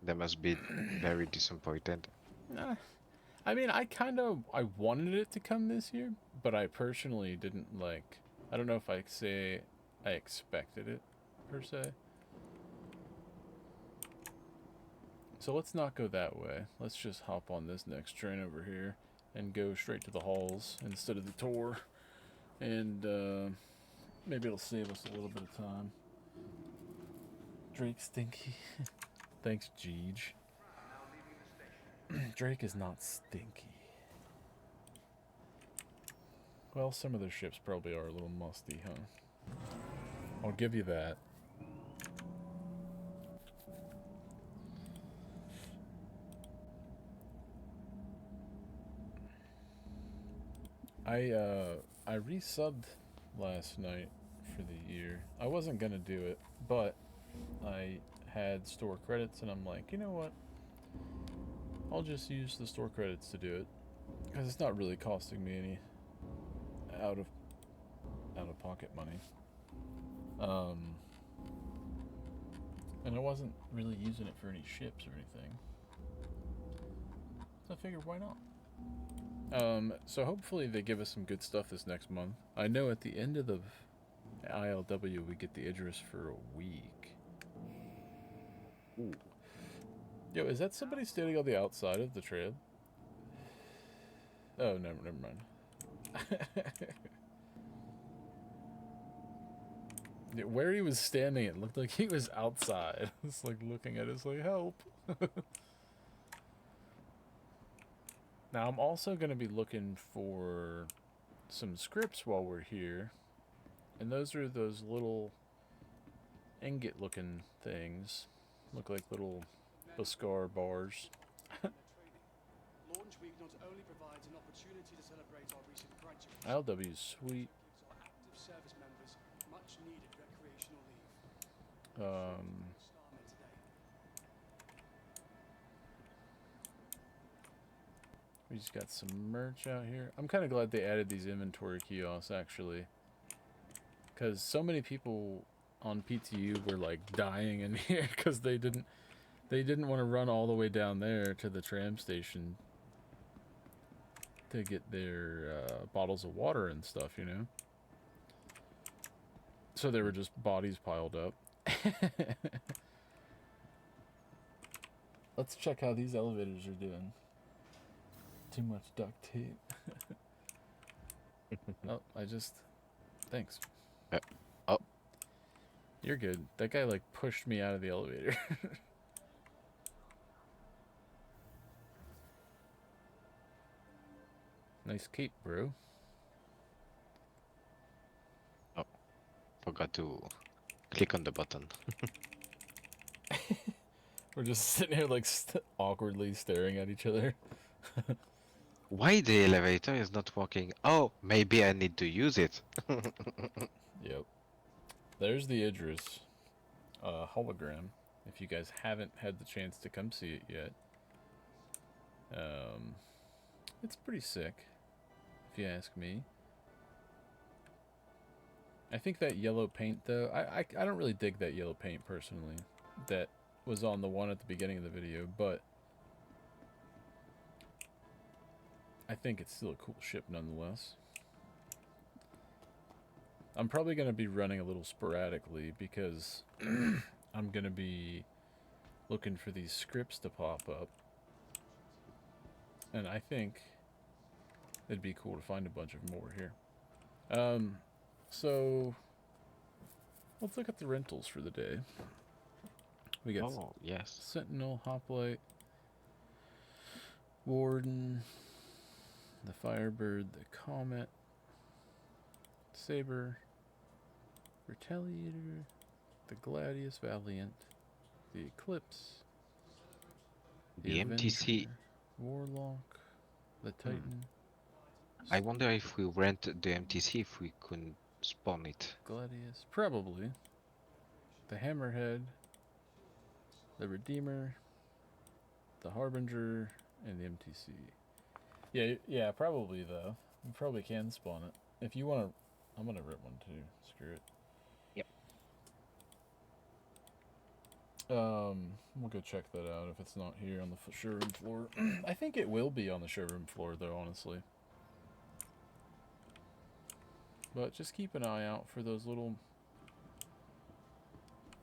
they must be very disappointed. Nah. I mean, I wanted it to come this year, but I personally didn't like. I don't know if I say I expected it, per se. So let's not go that way. Let's just hop on this next train over here and go straight to the halls instead of the tour. And maybe it'll save us a little bit of time. Drake stinky. Thanks, Jeej. Drake is not stinky. Well, some of their ships probably are a little musty, huh? I'll give you that. I resubbed last night for the year. I wasn't gonna do it, but I had store credits, and I'm like, you know what? I'll just use the store credits to do it, because it's not really costing me any out of pocket money. And I wasn't really using it for any ships or anything, so I figured, why not? So hopefully they give us some good stuff this next month. I know at the end of the ILW we get the Idris for a week. Ooh. Yo, is that somebody standing on the outside of the trail? Oh, never mind. Yeah, where he was standing, it looked like he was outside. It's like looking at us like, help. Now, I'm also going to be looking for some scripts while we're here. And those are those little ingot-looking things. Look like little Beskar bars. Launch week not only provides an opportunity to celebrate our recent graduates, ILW is sweet. gives our active service members much needed recreational leave. We just got some merch out here. I'm kind of glad they added these inventory kiosks, actually, because so many people on PTU were like dying in here because they didn't want to run all the way down there to the tram station to get their bottles of water and stuff, you know. So there were just bodies piled up. Let's check how these elevators are doing. Too much duct tape. Oh, thanks. Oh. You're good. That guy like pushed me out of the elevator. Nice cape, bro. Oh, forgot to click on the button. We're just sitting here like awkwardly staring at each other. Why the elevator is not working? Oh, maybe I need to use it. Yep. There's the Idris hologram. If you guys haven't had the chance to come see it yet. It's pretty sick, if you ask me. I think that yellow paint, though, I don't really dig that yellow paint, personally. That was on the one at the beginning of the video, but I think it's still a cool ship nonetheless. I'm probably going to be running a little sporadically because I'm going to be looking for these scripts to pop up. And I think it'd be cool to find a bunch of more here. So let's look at the rentals for the day. We got yes. Sentinel, Hoplite, Warden, the Firebird, the Comet, Saber, Retaliator, the Gladius Valiant, the Eclipse, The MTC. Avenger, Warlock, The Titan. I wonder if we rent the MTC if we could spawn it. Gladius. Probably. The Hammerhead. The Redeemer. The Harbinger. And the MTC. Yeah, probably though. You probably can spawn it. If you want to... I'm going to rip one too. Screw it. Yep. We'll go check that out if it's not here on the showroom floor. I think it will be on the showroom floor though, honestly. But just keep an eye out for those little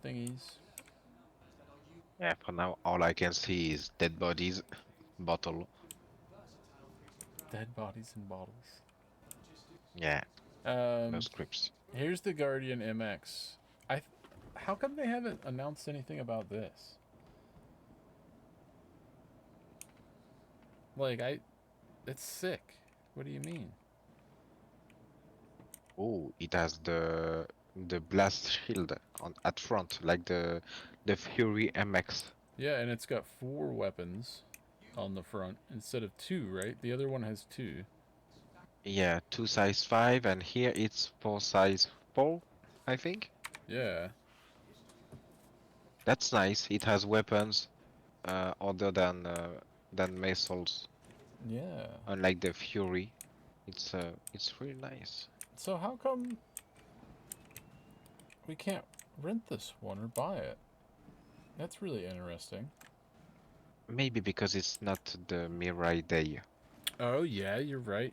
thingies. Yeah, for now, all I can see is dead bodies, bottle. Dead bodies in bottles. Yeah, no scripts. Here's the Guardian MX. How come they haven't announced anything about this? Like, it's sick. What do you mean? Oh, it has the blast shield at front, like the Fury MX. Yeah, and it's got 4 weapons on the front instead of 2, right? The other one has 2. Yeah, 2 size 5, and here it's 4 size 4, I think. Yeah. That's nice. It has weapons other than missiles. Yeah. Unlike the Fury, it's really nice. So how come we can't rent this one or buy it? That's really interesting. Maybe because it's not the Mirai Day. Oh yeah, you're right.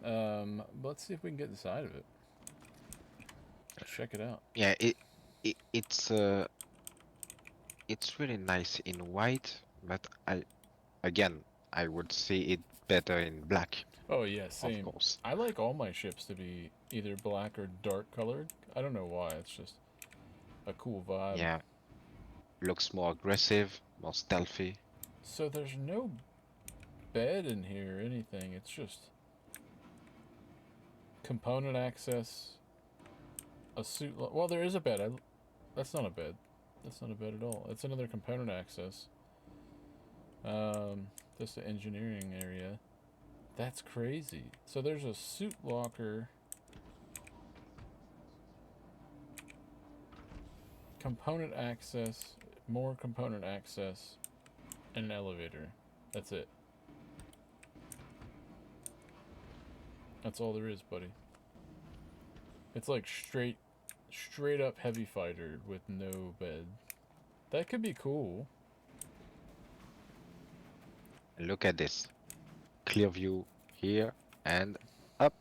Let's see if we can get inside of it. Let's check it out. Yeah, it's really nice in white, but I would see it better in black. Oh yeah, same. Of course. I like all my ships to be either black or dark colored. I don't know why, it's just a cool vibe. Yeah. Looks more aggressive, more stealthy. So there's no bed in here or anything, it's just component access, a suit. Well, there is a bed. That's not a bed. That's not a bed at all. It's another component access. Just the engineering area. That's crazy. So there's a suit locker. Component access, more component access, and an elevator. That's it. That's all there is, buddy. It's like straight up heavy fighter with no bed. That could be cool. Look at this. Clear view here and up.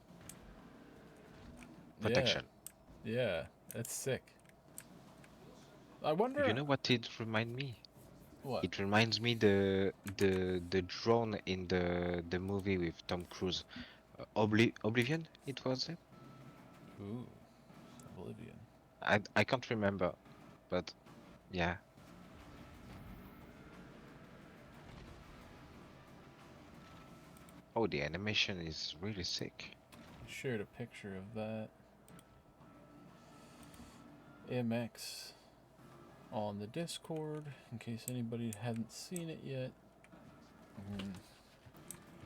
Protection. Yeah, that's sick. I wonder. You know what it reminds me? What? It reminds me the drone in the movie with Tom Cruise. Oblivion, it was it? Ooh, Oblivion. I can't remember, but yeah. Oh, the animation is really sick. I shared a picture of that. MX on the Discord, in case anybody hadn't seen it yet.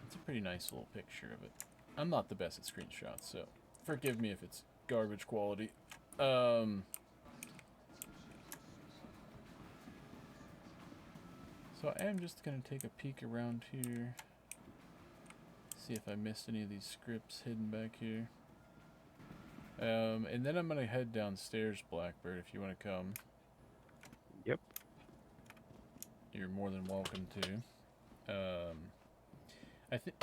It's a pretty nice little picture of it. I'm not the best at screenshots, so forgive me if it's garbage quality. So I am just going to take a peek around here. See if I missed any of these scripts hidden back here. And then I'm going to head downstairs, Blackbird, if you want to come. Yep. You're more than welcome to. I think...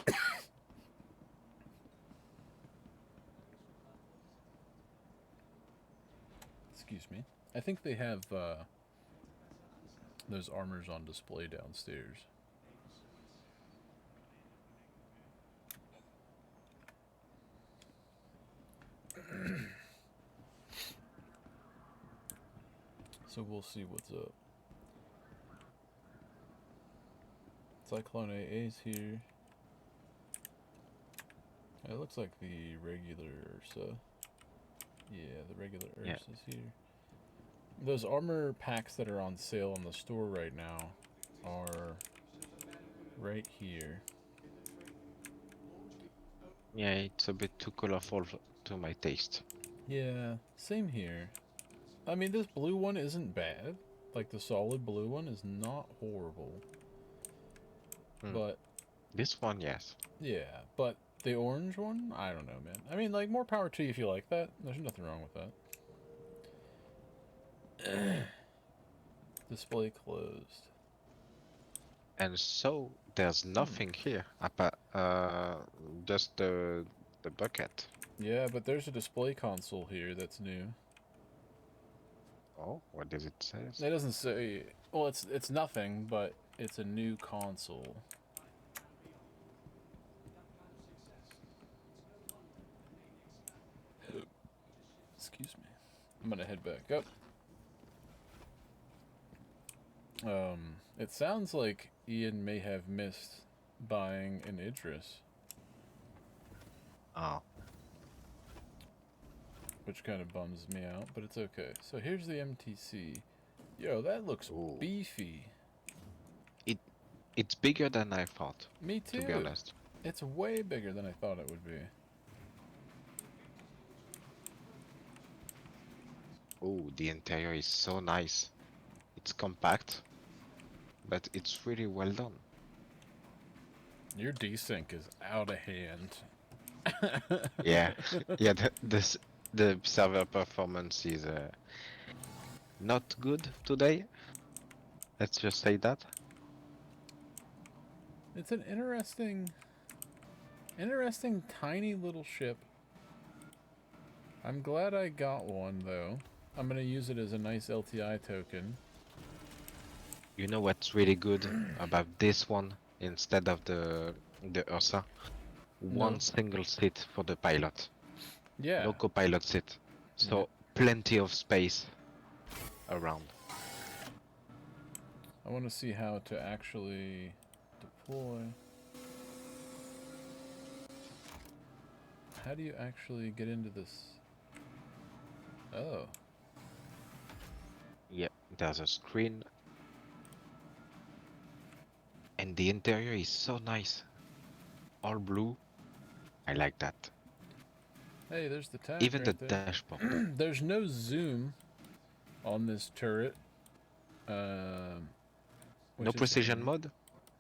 Excuse me. I think they have those armors on display downstairs. So we'll see what's up. Cyclone AA's here. It looks like the regular Ursa. Yeah, the regular Ursa's here. Those armor packs that are on sale in the store right now are right here. Yeah, it's a bit too colorful to my taste. Yeah, same here. I mean, this blue one isn't bad. Like, the solid blue one is not horrible. But... This one, yes. yeah, but the orange one? I don't know, man. I mean, like, more power to you if you like that. There's nothing wrong with that. Display closed. And so there's nothing here apart just the bucket. Yeah, but there's a display console here that's new. Oh, what does it say? It doesn't say... well, it's nothing, but it's a new console. Excuse me. I'm gonna head back up. It sounds like Ian may have missed buying an Idris. Oh. Which kind of bums me out, but it's okay. So here's the MTC. Yo, that looks beefy. It's bigger than I thought. Me too. To be honest. It's way bigger than I thought it would be. Oh, the interior is so nice. It's compact, but it's really well done. Your desync is out of hand. Yeah, yeah. The server performance is not good today. Let's just say that. It's an interesting tiny little ship. I'm glad I got one though. I'm gonna use it as a nice LTI token. You know what's really good about this one instead of the Ursa? One single seat for the pilot. Yeah. No co-pilot seat. So plenty of space around. I want to see how to actually deploy. How do you actually get into this? Oh. Yeah, there's a screen. And the interior is so nice. All blue. I like that. Hey, there's the tag. Even right the there. dashboard. There's no zoom on this turret. No precision mode?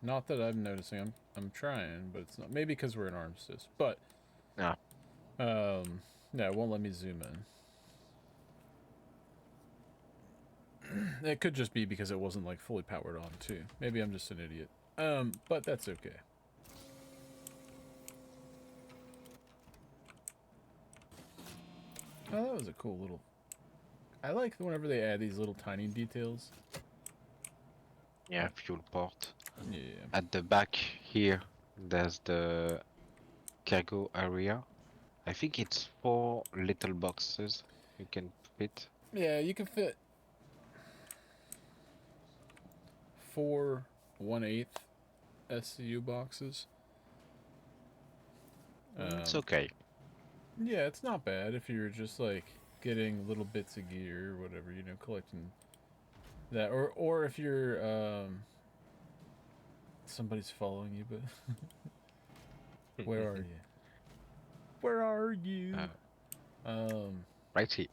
Not that I'm noticing. I'm trying, but it's not. Maybe because we're in armistice. But yeah, it won't let me zoom in. It could just be because it wasn't like fully powered on too. Maybe I'm just an idiot. But that's okay. Oh, that was a cool little... I like whenever they add these little tiny details. Yeah, fuel port. Yeah. At the back here, there's the cargo area. I think it's 4 little boxes you can fit. Yeah, you can fit 4 1/8 SCU boxes. It's okay. Yeah, it's not bad if you're just like getting little bits of gear or whatever, you know, collecting that, or if you're somebody's following you, but where are you? Where are you? Right here.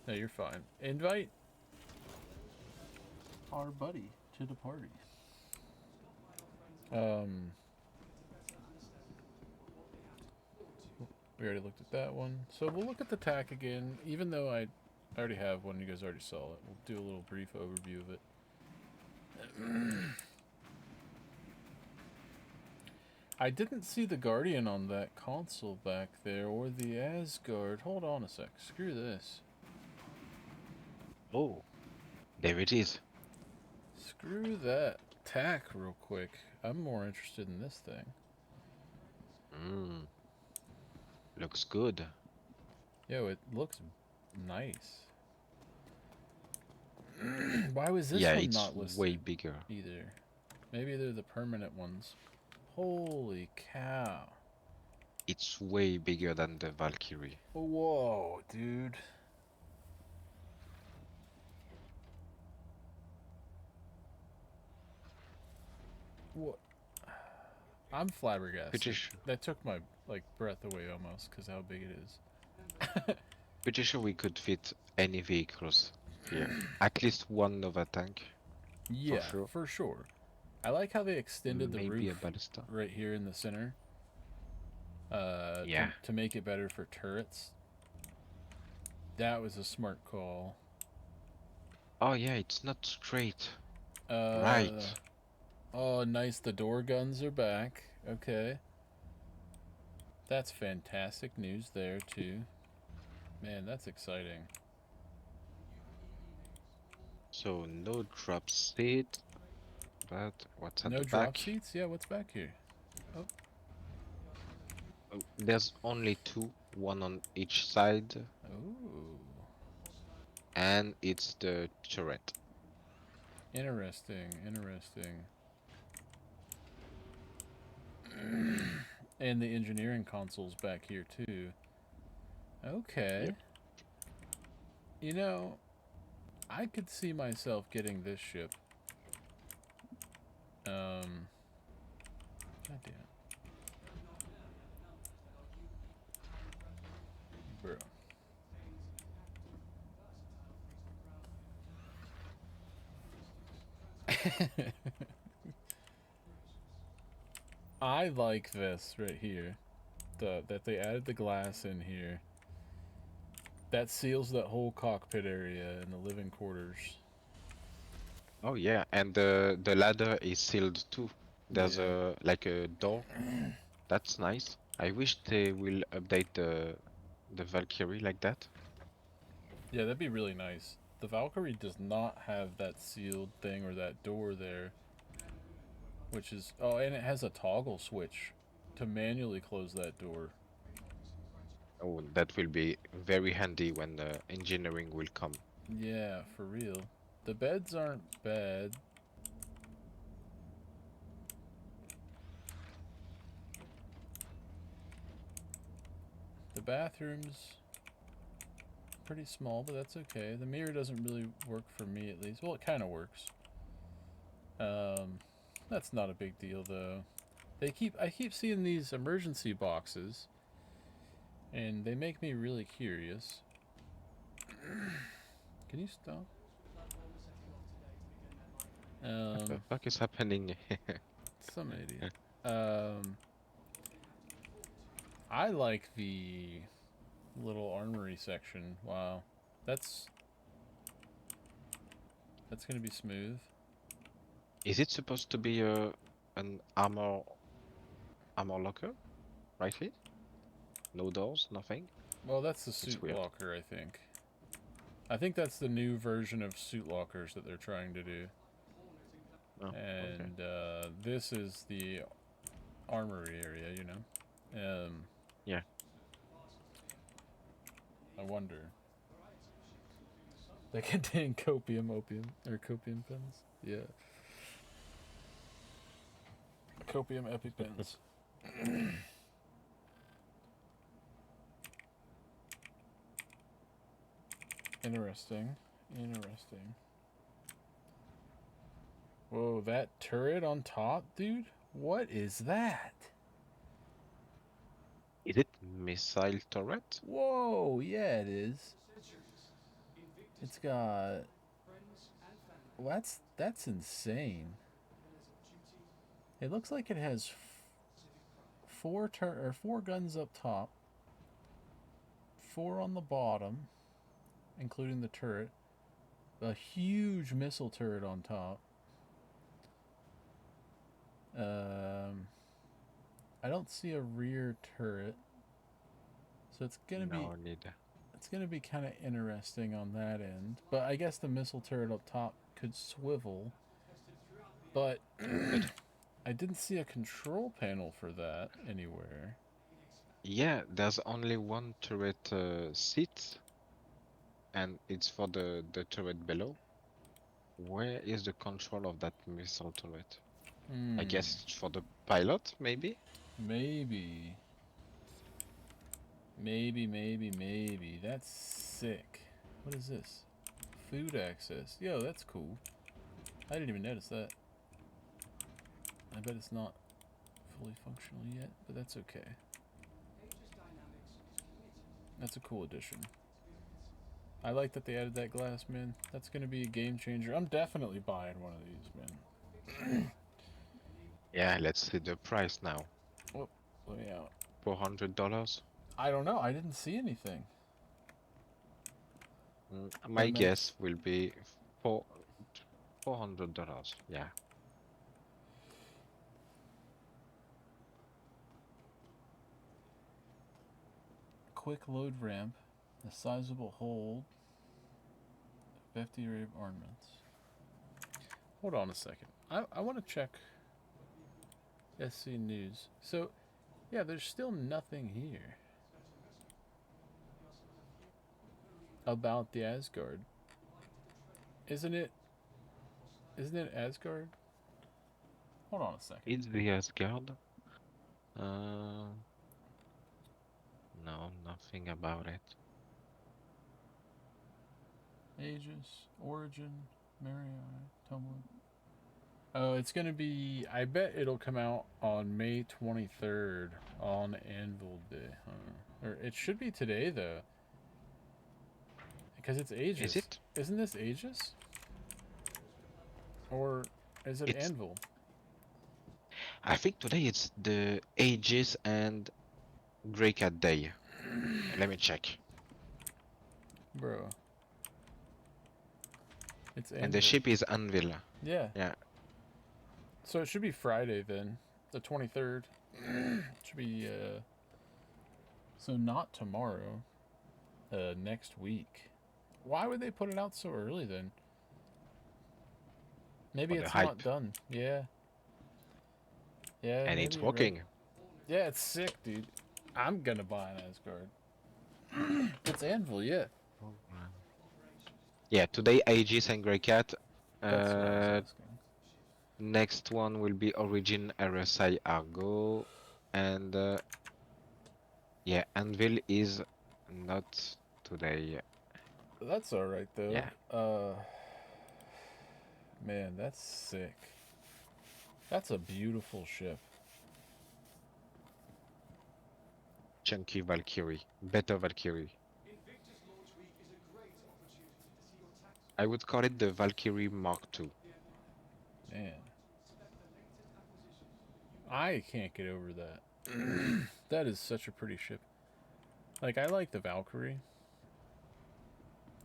No, you're fine. Invite our buddy to the party. We already looked at that one. So we'll look at the TAC again, even though I already have one. You guys already saw it. We'll do a little brief overview of it. I didn't see the Guardian on that console back there, or the Asgard. Hold on a sec. Screw this. Oh, there it is. Screw that TAC real quick. I'm more interested in this thing. Looks good. Yo, it looks nice. Why was this one not listed? Way bigger. Either. Maybe they're the permanent ones. Holy cow. It's way bigger than the Valkyrie. Whoa, dude. what? I'm flabbergasted. Pretty sure, That took my breath away almost, because how big it is. pretty sure we could fit any vehicles here. At least one Nova tank, Yeah, sure. for sure. I like how they extended the Maybe a roof ballista. right here in the center. Yeah. To make it better for turrets. That was a smart call. Oh yeah, it's not straight. Uh, Right. Oh, nice. The door guns are back. Okay. That's fantastic news there, too. Man, that's exciting. So no drop seat, but what's at No the drop back? seats? Yeah, what's back here? Oh, Oh, there's only two, one on each side, ooh. and it's the turret. Interesting, interesting. And the engineering console's back here, too. Okay. Yep. You know, I could see myself getting this ship. God damn it. Bro. I like this right here. That they added the glass in here. That seals that whole cockpit area in the living quarters. Oh yeah, and the ladder is sealed too. There's Yeah. a door. That's nice. I wish they will update the Valkyrie like that. Yeah, that'd be really nice. The Valkyrie does not have that sealed thing or that door there. Which is... Oh, and it has a toggle switch to manually close that door. Oh, that will be very handy when the engineering will come. Yeah, for real. The beds aren't bad. The bathroom's pretty small, but that's okay. The mirror doesn't really work for me, at least. Well, it kind of works. That's not a big deal, though. I keep seeing these emergency boxes, and they make me really curious. Can you stop? What the fuck is happening? Some idiot. I like the little armory section. Wow. That's gonna be smooth. Is it supposed to be an armor locker? Right here? No doors, nothing? Well, that's the It's suit weird. locker, I think. I think that's the new version of suit lockers that they're trying to do. Oh, okay. And this is the armory area, you know. Yeah. I wonder. They contain copium pens. Yeah. Copium EpiPens. Interesting. Interesting. Whoa, that turret on top, dude? What is that? Is it missile turret? Whoa, yeah, it is. It's got... Well, that's insane. It looks like it has four guns up top, 4 on the bottom, including the turret, a huge missile turret on top. I don't see a rear turret, so it's gonna be kind of interesting on that end. But I guess the missile turret up top could swivel, but I didn't see a control panel for that anywhere. Yeah, there's only one turret seat, and it's for the turret below. Where is the control of that missile turret? I guess it's for the pilot, maybe? Maybe. That's sick. What is this? Food access. Yo, that's cool. I didn't even notice that. I bet it's not fully functional yet, but that's okay. That's a cool addition. I like that they added that glass, man. That's gonna be a game changer. I'm definitely buying one of these, man. Yeah, let's see the price now. Whoop, let me out. $400. I don't know. I didn't see anything. My That guess makes will be $400. Yeah. quick load ramp, a sizable hold, 50 array of ornaments. Hold on a second. I want to check SC News. So, yeah, there's still nothing here about the Asgard. Isn't it Asgard? Hold on a second. It's the Asgard. No, nothing about it. Aegis, Origin, Mariai, Tumblr. Oh, it's gonna be. I bet it'll come out on May 23rd on Anvil Day. Or it should be today though, because it's Aegis. Is it? Isn't this Aegis? Or is it Anvil? I think today it's the Aegis and Grey Cat Day. Let me check. Bro. It's Anvil. And the ship is Anvil. Yeah. Yeah. So it should be Friday then, the 23rd. Should be so not tomorrow. Next week. Why would they put it out so early then? Maybe it's not done. Yeah. Yeah. And it's maybe, working. right? Yeah, it's sick, dude. I'm gonna buy an Asgard. It's Anvil, yeah. Yeah, today Aegis and Grey Cat. That's what I was asking. Next one will be Origin RSI Argo. And yeah, Anvil is not today. That's alright though. Yeah. Man, that's sick. That's a beautiful ship. Chunky Valkyrie. Better Valkyrie. I would call it the Valkyrie Mark II. Man. I can't get over that. That is such a pretty ship. Like, I like the Valkyrie.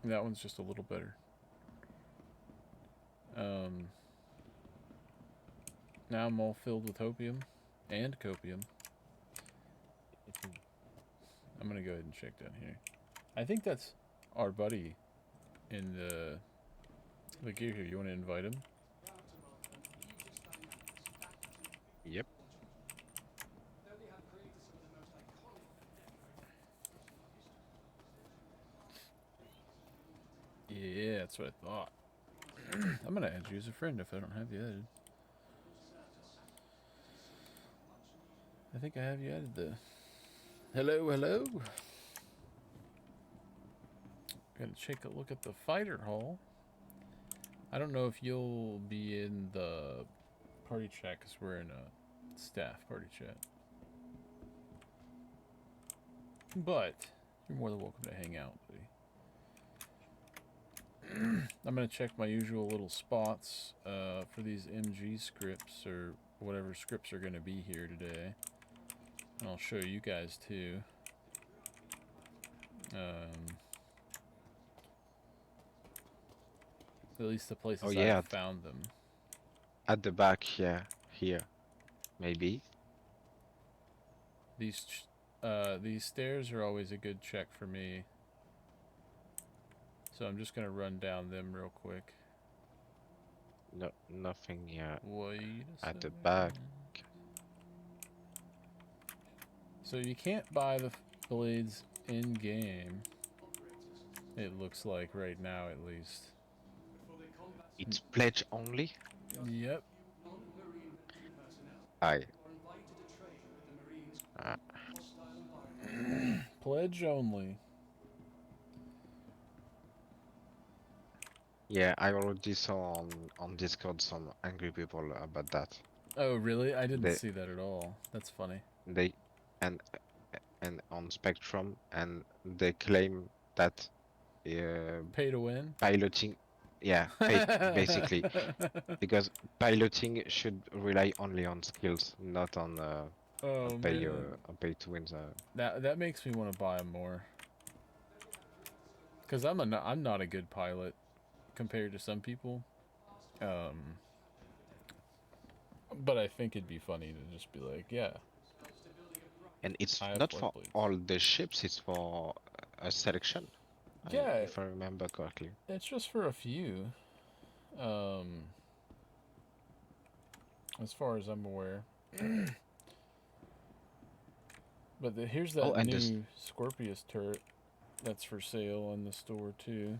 That one's just a little better. Now I'm all filled with hopium and copium. I'm gonna go ahead and check down here. I think that's our buddy in the gear here. You want to invite him? Yep. Yeah, that's what I thought. I'm gonna add you as a friend if I don't have you added. I think I have you added though. Hello, hello. Gonna take a look at the fighter hall. I don't know if you'll be in the party chat because we're in a staff party chat. But you're more than welcome to hang out, buddy. I'm gonna check my usual little spots for these MG scripts or whatever scripts are gonna be here today. And I'll show you guys too. At least the places I've found them. At the back, yeah. Here. Maybe. These stairs are always a good check for me. So I'm just gonna run down them real quick. No, nothing yet. Wait a at the second. back. So you can't buy the blades in game. It looks like right now, at least. It's pledge only? Yep. Aye. Pledge only. Yeah, I already saw on Discord some angry people about that. Oh, really? I didn't They see that at all. That's funny. they and and on Spectrum, and they claim that Pay to win? piloting, yeah, basically, because piloting should rely only on skills, not on Oh man, on pay to wins. that makes me want to buy 'em more. Cause I'm not a good pilot compared to some people. But I think it'd be funny to just be like, yeah, And it's I have not flight for plates. all the ships; it's for a selection, Yeah, if I remember correctly. it's just for a few. Um, as far as I'm aware. But here's Oh, that and this, new Scorpius turret that's for sale in the store too.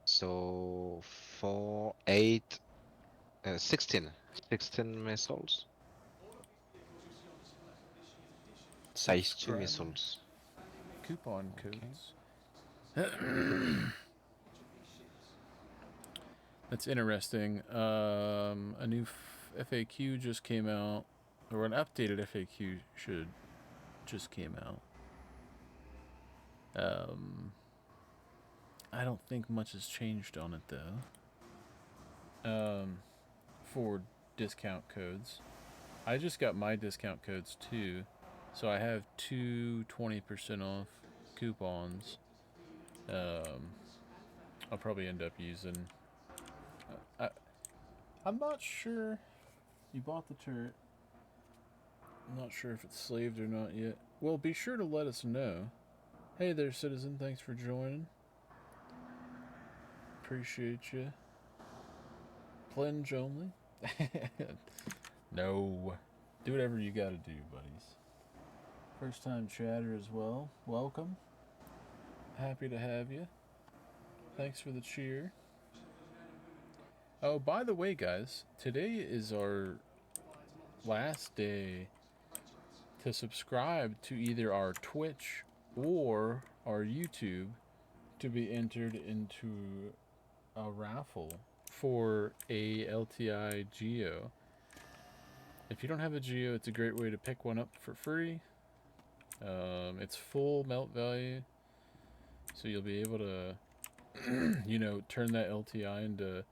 so 4, 8, 16 missiles, size 2 Subscribe. missiles. Coupon Okay. codes. That's interesting. A new FAQ just came out, or an updated FAQ should just came out. I don't think much has changed on it though. For discount codes, I just got my discount codes too, so I have two 20% off coupons. I'll probably end up using. I'm not sure. You bought the turret. I'm not sure if it's slaved or not yet. Well, be sure to let us know. Hey there, citizen. Thanks for joining. Appreciate you. Plunge only? No. Do whatever you gotta do, buddies. First time chatter as well. Welcome. Happy to have you. Thanks for the cheer. Oh, by the way, guys, today is our last day to subscribe to either our Twitch or our YouTube to be entered into a raffle for a LTI Geo. If you don't have a Geo, it's a great way to pick one up for free. It's full melt value, so you'll be able to, turn that LTI into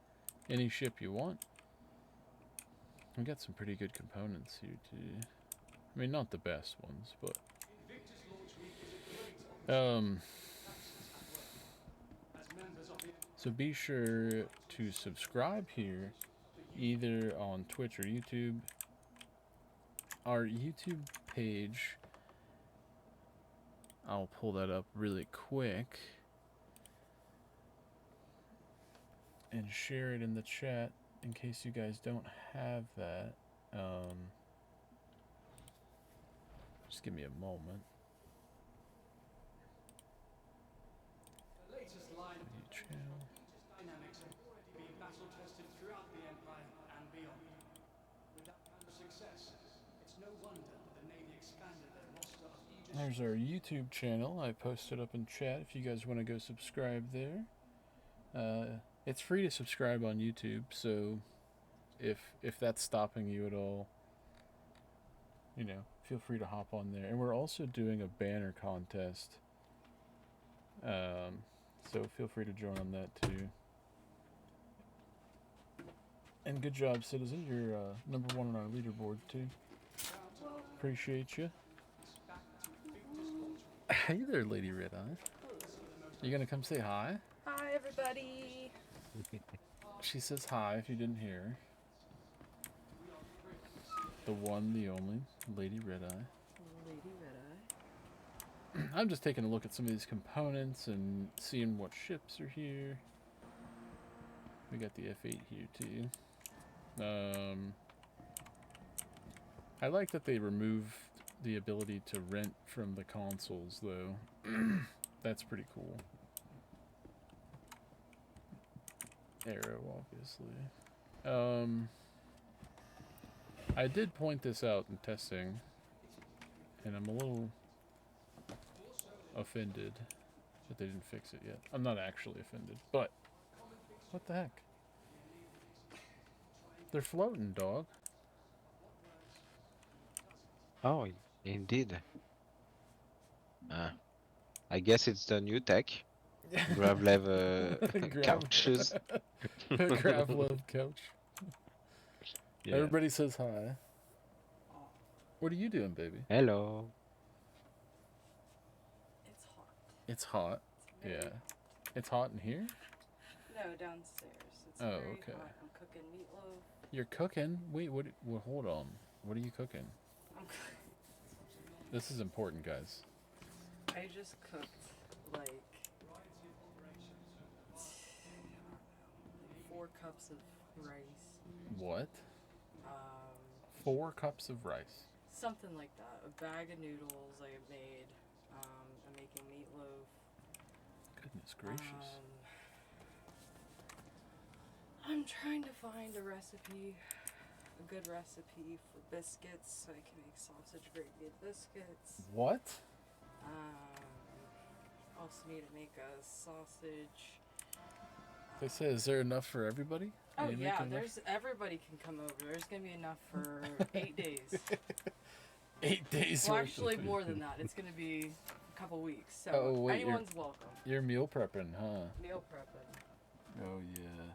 any ship you want. We got some pretty good components here too. I mean, not the best ones, but so be sure to subscribe here, either on Twitch or YouTube. Our YouTube page, I'll pull that up really quick and share it in the chat in case you guys don't have that. Just give me a moment. The latest line of Channel. dynamics have already been battle tested throughout the Empire and beyond. With that kind of success, it's no wonder that the Navy expanded their roster of Aegis. There's our YouTube channel. I posted up in chat if you guys want to go subscribe there. It's free to subscribe on YouTube, so if that's stopping you at all, feel free to hop on there. And we're also doing a banner contest, so feel free to join on that too. And good job, citizen. You're number 1 on our leaderboard too. Appreciate you. Hey there, Lady Red Eye. You gonna come say hi? Hi, everybody. She says hi if you didn't hear her. The one, the only, Lady Red Eye. Lady Red Eye. I'm just taking a look at some of these components and seeing what ships are here. We got the F8 here too. I like that they removed the ability to rent from the consoles though. That's pretty cool. Arrow, obviously. I did point this out in testing, and I'm a little offended that they didn't fix it yet. I'm not actually offended, but what the heck? They're floating, dog. Oh, indeed. I guess it's the new tech. Grav level couches. Gravlev couch. Yeah. Everybody says hi. What are you doing, baby? Hello. It's hot. It's hot. It's Yeah. It's hot in here? No, downstairs. It's Oh, very okay. hot. I'm cooking meatloaf. You're cooking? Wait, what? Well, hold on. What are you cooking? I'm This is important, guys. I just cooked like 4 cups of rice. What? 4 cups of rice. Something like that. A bag of noodles I made. I'm making meatloaf. Goodness gracious. I'm trying to find a recipe, a good recipe for biscuits so I can make sausage gravy biscuits. What? Also need to make a sausage. They say, is there enough for everybody? Oh Are you yeah, making enough? there's everybody can come over. There's gonna be enough for 8 days. 8 days. Well, worth of actually food. more than that. It's gonna be a couple weeks. So Oh, wait, anyone's welcome. You're meal prepping, huh? Meal prepping. Oh yeah.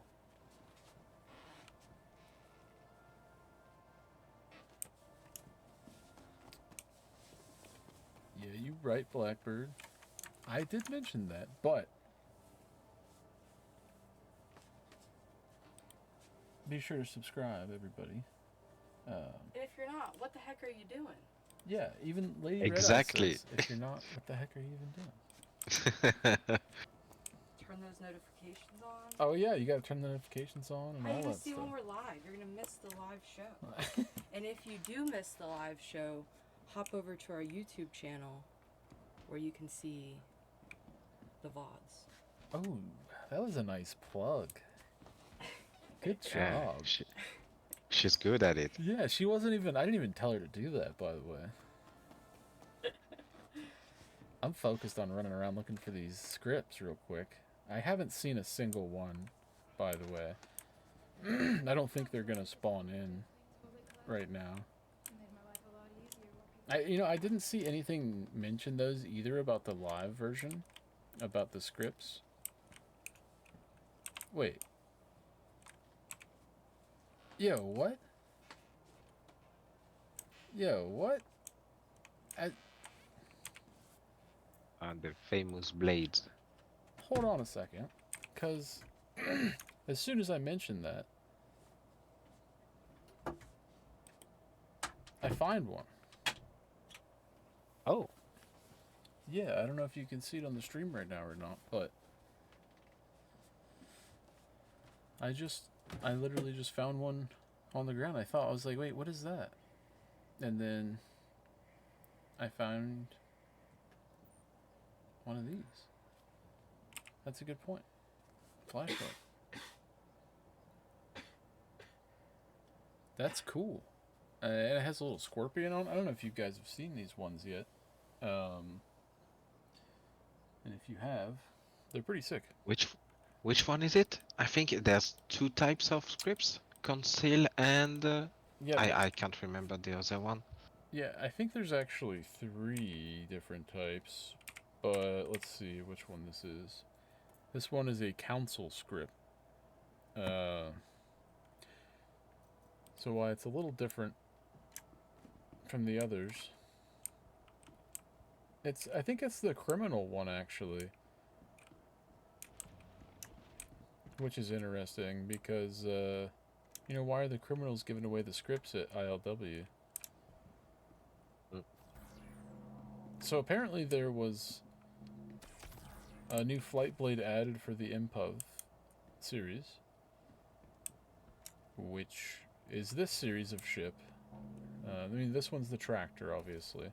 Yeah, you right, Blackbird. I did mention that, but be sure to subscribe, everybody. And if you're not, what the heck are you doing? Yeah, even Lady Exactly. Red Eye says, if you're not, what the heck are you even doing? Turn those notifications on. Oh yeah, you gotta turn the notifications on and How are all you gonna that see stuff. when we're live? You're gonna miss the live show. And if you do miss the live show, hop over to our YouTube channel where you can see the VODs. Oh, that was a nice plug. Good Yeah, job. she's good at it. Yeah, she wasn't even. I didn't even tell her to do that, by the way. I'm focused on running around looking for these scripts real quick. I haven't seen a single one, by the way. I don't think they're gonna spawn in right now. I didn't see anything mention those either about the live version, about the scripts. Wait. Yo, what? Yo, what? The famous blades. Hold on a second, because as soon as I mentioned that, I find one. Oh. Yeah, I don't know if you can see it on the stream right now or not, but I literally just found one on the ground. I was like, wait, what is that? And then I found one of these. That's a good point. Flashlight. That's cool. And it has a little scorpion on. I don't know if you guys have seen these ones yet. And if you have, they're pretty sick. Which one is it? I think there's 2 types of scripts. Conceal and Yeah, I can't remember the other one. yeah, I think there's actually 3 different types. But let's see which one this is. This one is a council script. So why it's a little different from the others. I think it's the criminal one actually. Which is interesting because why are the criminals giving away the scripts at ILW? So apparently there was a new flight blade added for the Impov series, which is this series of ship. I mean, this one's the tractor, obviously,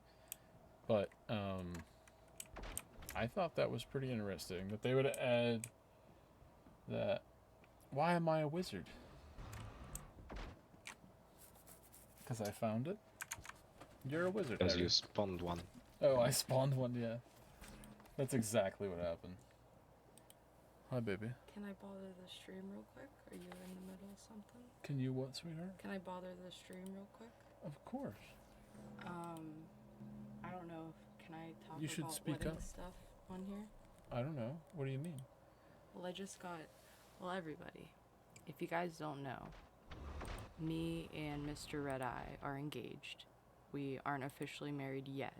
but I thought that was pretty interesting that they would add that. Why am I a wizard? Because I found it. You're a wizard. Because Harry. you spawned one. Oh, I spawned one, yeah. That's exactly what happened. Hi, baby. Can I bother the stream real quick? Are you in the middle of something? Can you what, sweetheart? Can I bother the stream real quick? Of course. I don't know. Can I talk You should about speak wedding up. stuff on here? I don't know. What do you mean? Well, I just got... Well, everybody. If you guys don't know, me and Mr. Red Eye are engaged. We aren't officially married yet.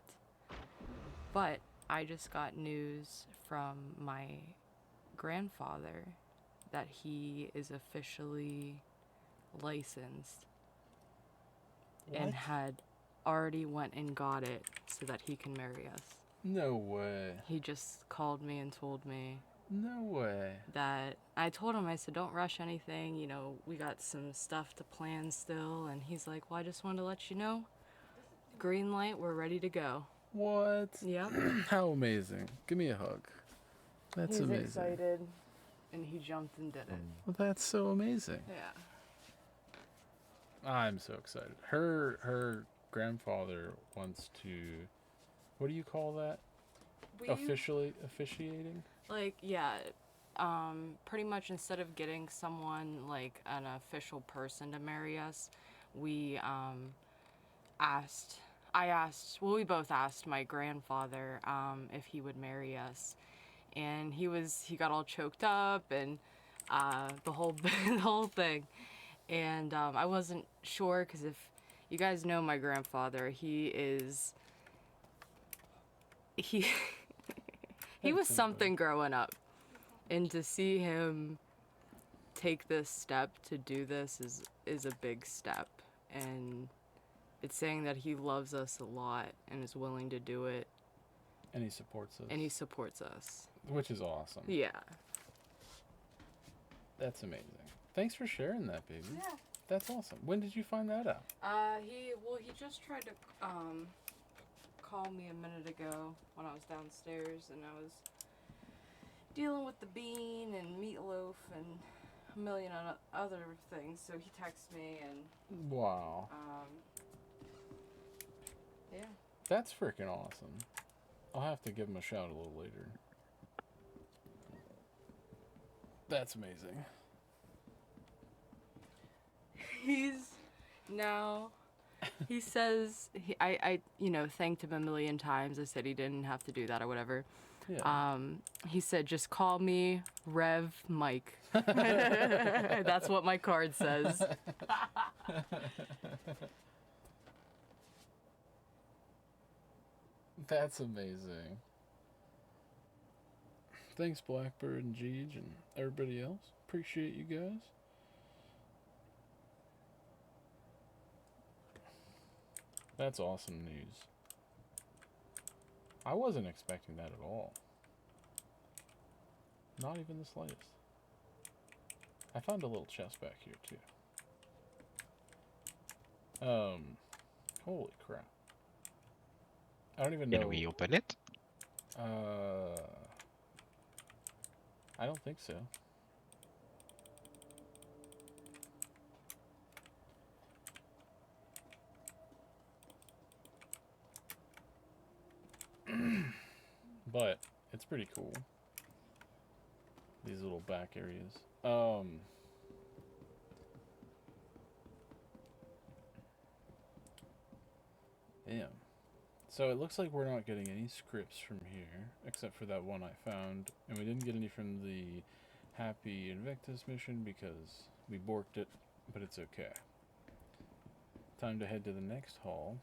But I just got news from my grandfather that he is officially licensed and What? had already went and got it so that he can marry us. No way. He just called me and told me No way. that I told him, I said, don't rush anything, you know, we got some stuff to plan still. And he's like, well, I just wanted to let you know, green light, we're ready to go. What? Yep. How amazing. Give me a hug. That's He's amazing. excited and he jumped and did it. Well, that's so amazing. Yeah. I'm so excited. Her grandfather wants to, what do you call that? Officiating? Like, yeah, pretty much instead of getting someone, like, an official person to marry us, we, we both asked my grandfather, if he would marry us. And he got all choked up and, the whole thing. And, I wasn't sure, because if you guys know my grandfather, he was something growing up. And to see him take this step to do this is a big step. And it's saying that he loves us a lot and is willing to do it. And he supports us. Which is awesome. Yeah. That's amazing. Thanks for sharing that, baby. Yeah. That's awesome. When did you find that out? He just tried to call me a minute ago when I was downstairs and I was dealing with the bean and meatloaf and a million other things. So he texted me and Wow. yeah. That's freaking awesome. I'll have to give him a shout a little later. That's amazing. He says, I thanked him a million times. I said he didn't have to do that or whatever. Yeah. He said, just call me Rev Mike. That's what my card says. That's amazing. Thanks, Blackbird and Jeej and everybody else. Appreciate you guys. That's awesome news. I wasn't expecting that at all. Not even the slightest. I found a little chest back here too. Holy crap. I don't even know. Can we open it? I don't think so. But it's pretty cool. These little back areas. Damn. So it looks like we're not getting any scripts from here, except for that one I found. And we didn't get any from the Happy Invictus mission because we borked it, but it's okay. Time to head to the next hall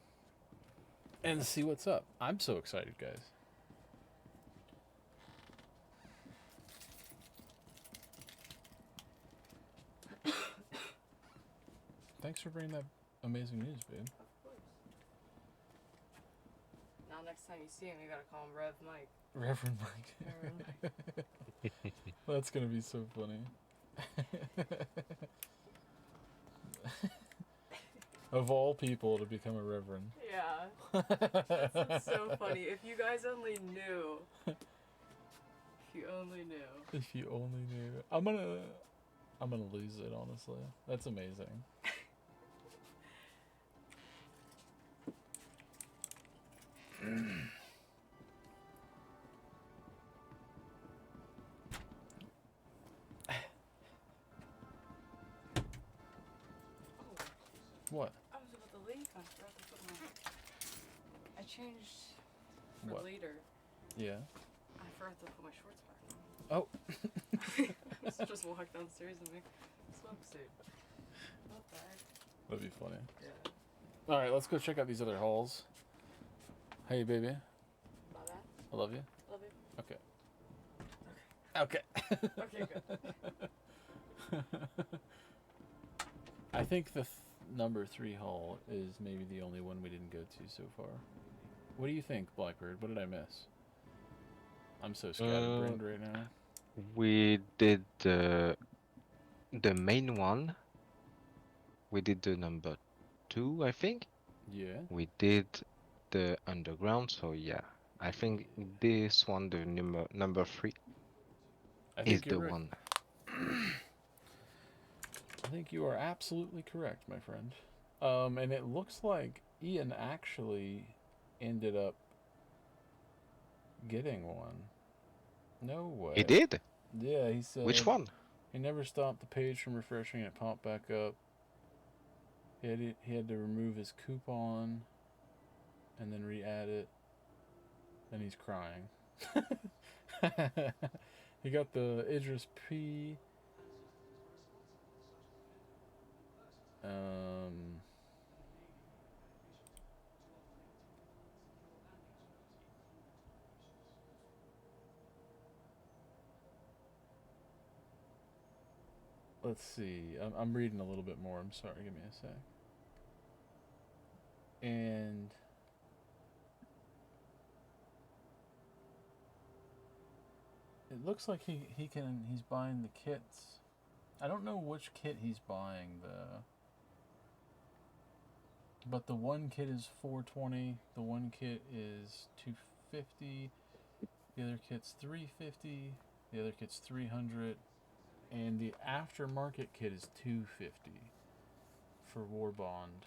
and see what's up. I'm so excited, guys. Thanks for bringing that amazing news, babe. Of course. Now next time you see him, you gotta call him Rev Mike. Reverend Mike. Reverend Mike. That's gonna be so funny. Of all people to become a reverend. Yeah. That's so funny. If you guys only knew. If you only knew. If you only knew. I'm gonna lose it, honestly. That's amazing. What? I was about to leave. I forgot to put my. I changed for What? later. Yeah. I forgot to put my shorts back on. Oh. Just walk downstairs and make swimsuit. Not bad. That'd be funny. Yeah. All right, let's go check out these other halls. Hey, baby. Bye bye. I love you. Love you. Okay. Okay. Okay, good. I think the number 3 hall is maybe the only one we didn't go to so far. What do you think, Blackbird? What did I miss? I'm so scatterbrained right now. We did the main one. We did the number 2, I think. Yeah. We did the underground, so yeah. I think this one, the number 3, is the right. one. I think you are absolutely correct, my friend. And it looks like Ian actually ended up getting one. No way. He did? Yeah, he said. Which one? He never stopped the page from refreshing and it popped back up. He had to remove his coupon and then re-add it. Then he's crying. He got the Idris P. Let's see. I'm reading a little bit more. I'm sorry. Give me a sec. And it looks like he's buying the kits. I don't know which kit he's buying but the one kit is 420, the one kit is 250, the other kit's 350, the other kit's 300, and the aftermarket kit is 250 for War Bond.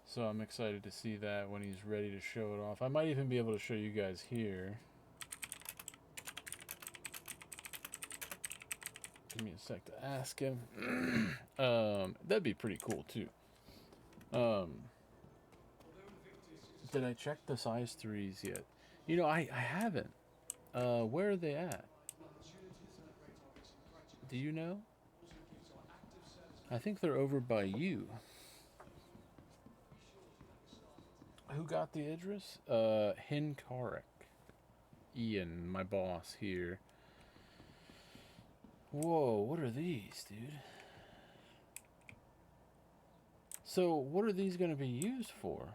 So I'm excited to see that when he's ready to show it off. I might even be able to show you guys here. Give me a sec to ask him. That'd be pretty cool too. Did I check the size 3s yet? You know, I haven't. Where are they at? Do you know? I think they're over by you. Who got the Idris? Hinkarek. Ian, my boss here. Whoa, what are these, dude? So, what are these going to be used for?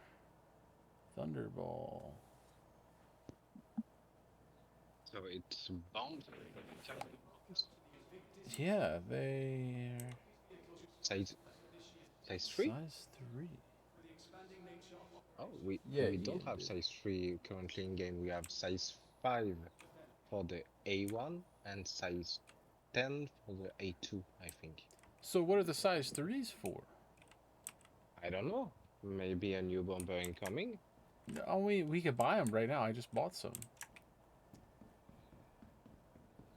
Thunderball. So it's bombs? Yeah, they're... Size 3? Size 3. Oh, we don't have size 3 currently in game. We have size 5 for the A1 and size 10 for the A2, I think. So what are the size 3s for? I don't know. Maybe a new bomber incoming? No, we could buy them right now. I just bought some.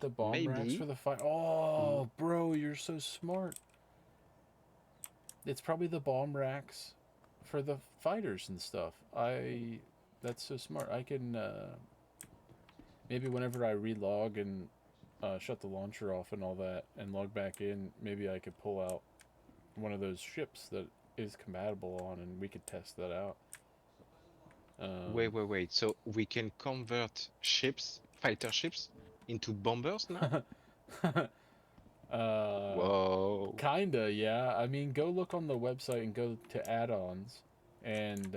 The bomb racks for the fight. Oh, bro, you're so smart. It's probably the bomb racks for the fighters and stuff. That's so smart. I can maybe whenever I relog and shut the launcher off and all that and log back in, maybe I could pull out one of those ships that is compatible on and we could test that out. Wait. So we can convert ships, fighter ships, into bombers now? Whoa. Kinda, yeah. I mean, go look on the website and go to add-ons and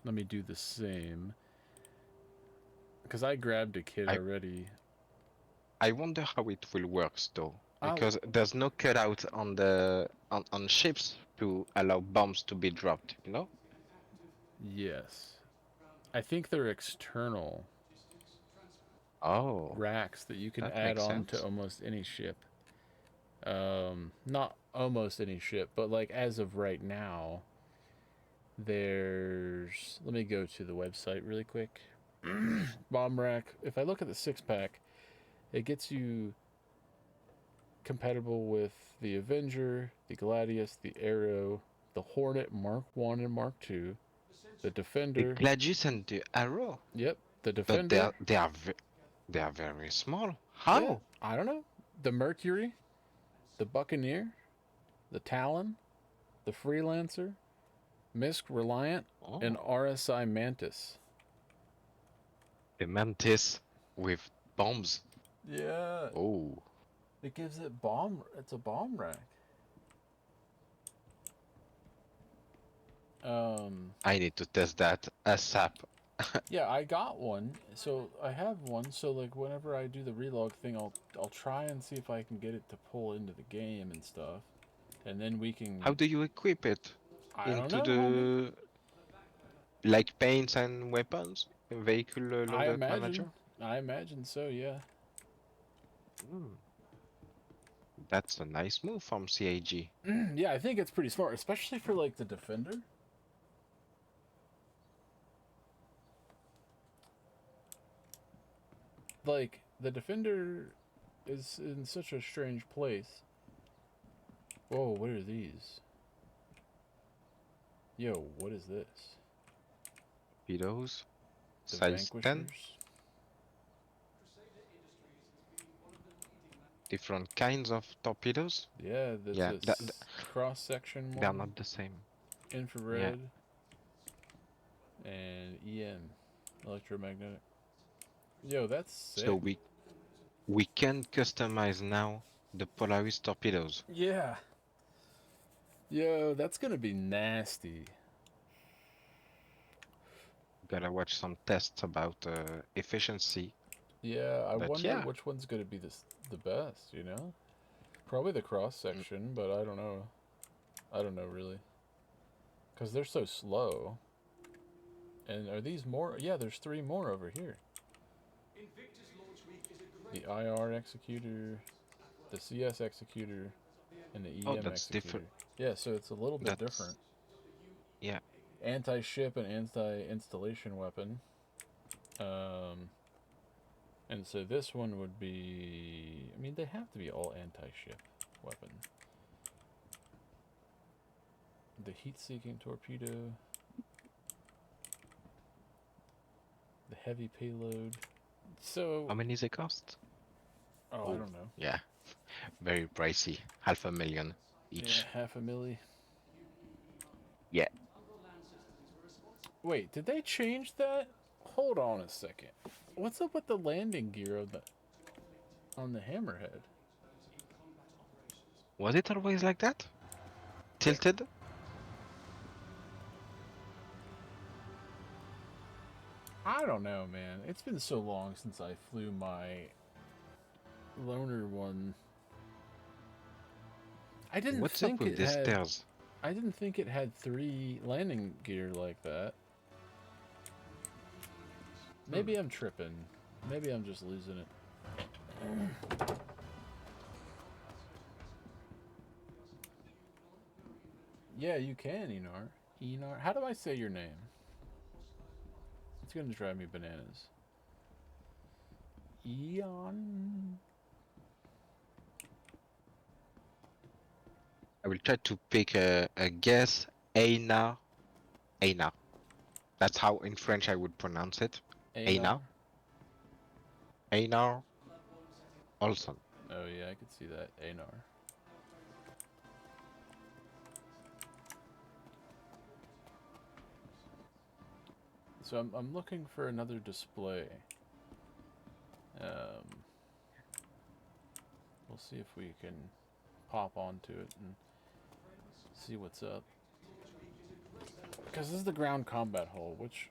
let me do the same. Because I grabbed a kit already. I wonder how it will work though. Because there's no cutout on the on ships to allow bombs to be dropped, you know? Yes. I think they're external racks that you can add on to almost any ship. Not almost any ship, but like as of right now, there's... Let me go to the website really quick. Bomb rack. If I look at the 6-pack, it gets you compatible with the Avenger, the Gladius, the Arrow, the Hornet Mark 1 and Mark 2, the The Defender. Gladius and the Arrow. Yep, the But Defender. they are very small. Yeah, How? I don't know. The Mercury, the Buccaneer, the Talon, the Freelancer, Misk Reliant, and Oh, RSI Mantis. the Mantis with bombs. Yeah, Oh, it gives it bomb. It's a bomb rack. I need to test that ASAP. Yeah, I got one. So I have one. So like whenever I do the relog thing, I'll try and see if I can get it to pull into the game and stuff, and then we can. How do you equip it? I don't Into know, homie. the like paints and weapons? Vehicle I loadout imagine. manager? I imagine so. Yeah. Hmm, that's a nice move from CAG. Yeah, I think it's pretty smart, especially for like the Defender. Like the Defender is in such a strange place. Whoa, what are these? Yo, what is this? Torpedoes, The size 10, Vanquishers? different kinds of torpedoes. Yeah, that's Yeah, a cross section they're one, not the same. Yeah, infrared, and EM, electromagnetic. Yo, that's sick. so we can customize now the Polaris torpedoes. Yeah. Yo, that's gonna be nasty. Gotta watch some tests about efficiency. Yeah, I But wonder yeah, which one's gonna be the best, you know? Probably the cross section, but I don't know. I don't know really. Because they're so slow. And are these more? Yeah, there's 3 more over here. The IR executor, the CS executor, and the EM that's executor. different. Yeah, so it's a little bit different. Yeah. Anti-ship and anti-installation weapon. And so this one would be... I mean, they have to be all anti-ship weapon. The heat-seeking torpedo. The heavy payload. So... How many they cost? Oh, I don't know. Yeah, very pricey. $500,000 each. Yeah, $500,000. Yeah. Wait, did they change that? Hold on a second. What's up with the landing gear on the Hammerhead? Was it always like that? Tilted? I don't know, man. It's been so long since I flew my loner one. I didn't What's think up with it these had. stairs? I didn't think it had 3 landing gear like that. Maybe I'm tripping. Maybe I'm just losing it. Yeah, you can, Enar. Enar. How do I say your name? It's gonna drive me bananas. Eon. I will try to pick a guess. Einar. Einar. That's how in French I would pronounce it. Einar. Einar Olson. Oh yeah, I could see that. Einar. So I'm looking for another display. We'll see if we can pop onto it and see what's up. Because this is the ground combat hull, which,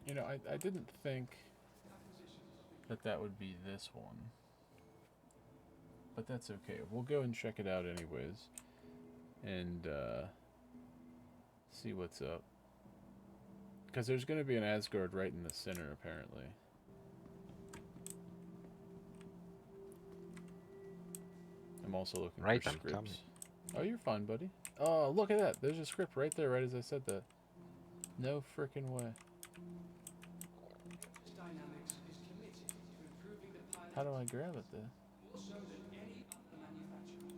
you know, I didn't think that would be this one. But that's okay. We'll go and check it out anyways. And see what's up. Because there's going to be an Asgard right in the center, apparently. I'm also looking right, for I'm scripts. coming. Oh, you're fine, buddy. Oh, look at that. There's a script right there, right as I said that. No freaking way. How do I grab it, then? more so than any other manufacturer.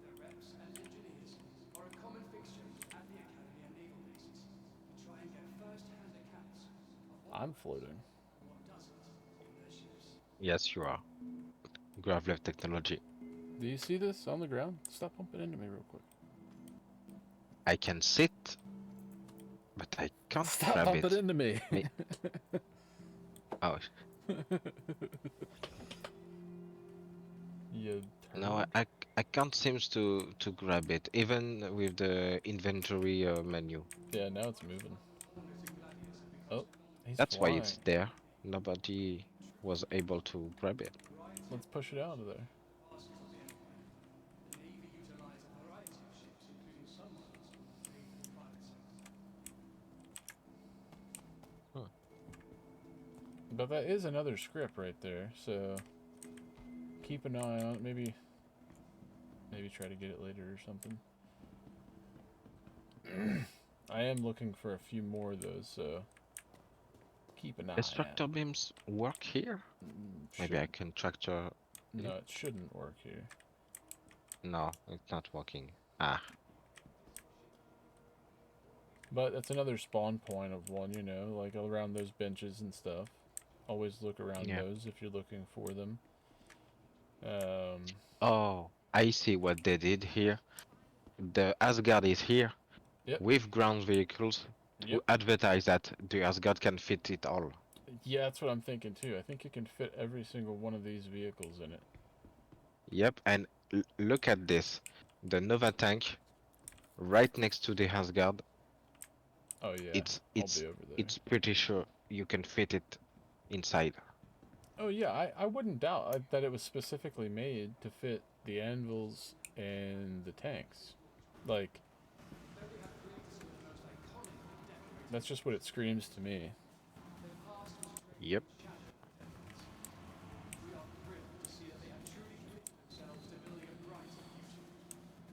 The reps and engineers are a common fixture at the Academy and naval bases to try and get first-hand accounts of what I'm floating. and what doesn't in their ships. Yes, you are. Gravlev technology. Do you see this on the ground? Stop bumping into me real quick. I can sit, but I can't Stop grab bumping it. into me. Oh, You no, turd. I can't seem to grab it, even with the inventory menu. Yeah, now it's moving. Oh, he's That's why flying. it's there. Nobody was able to grab it. Let's push it out of there. The Navy utilized a variety of ships, including some models made for the private sector. But that is another script right there, so keep an eye on it. Maybe try to get it later or something. I am looking for a few more of those, so keep an eye Destructor out. beams work here? Maybe I can tractor. No, it shouldn't work here. No, it's not working. Ah. But that's another spawn point of one, you know, like around those benches and stuff. Always look around those if you're looking for them. Oh, I see what they did here. The Asgard is here with ground vehicles to advertise that the Asgard can fit it all. Yeah, that's what I'm thinking too. I think you can fit every single one of these vehicles in it. Yep, and look at this. The Nova tank right next to the Asgard. Oh yeah, I'll be over there. It's pretty sure you can fit it inside. Oh yeah, I wouldn't doubt that it was specifically made to fit the anvils and the tanks. Like, that's just what it screams to me. Yep.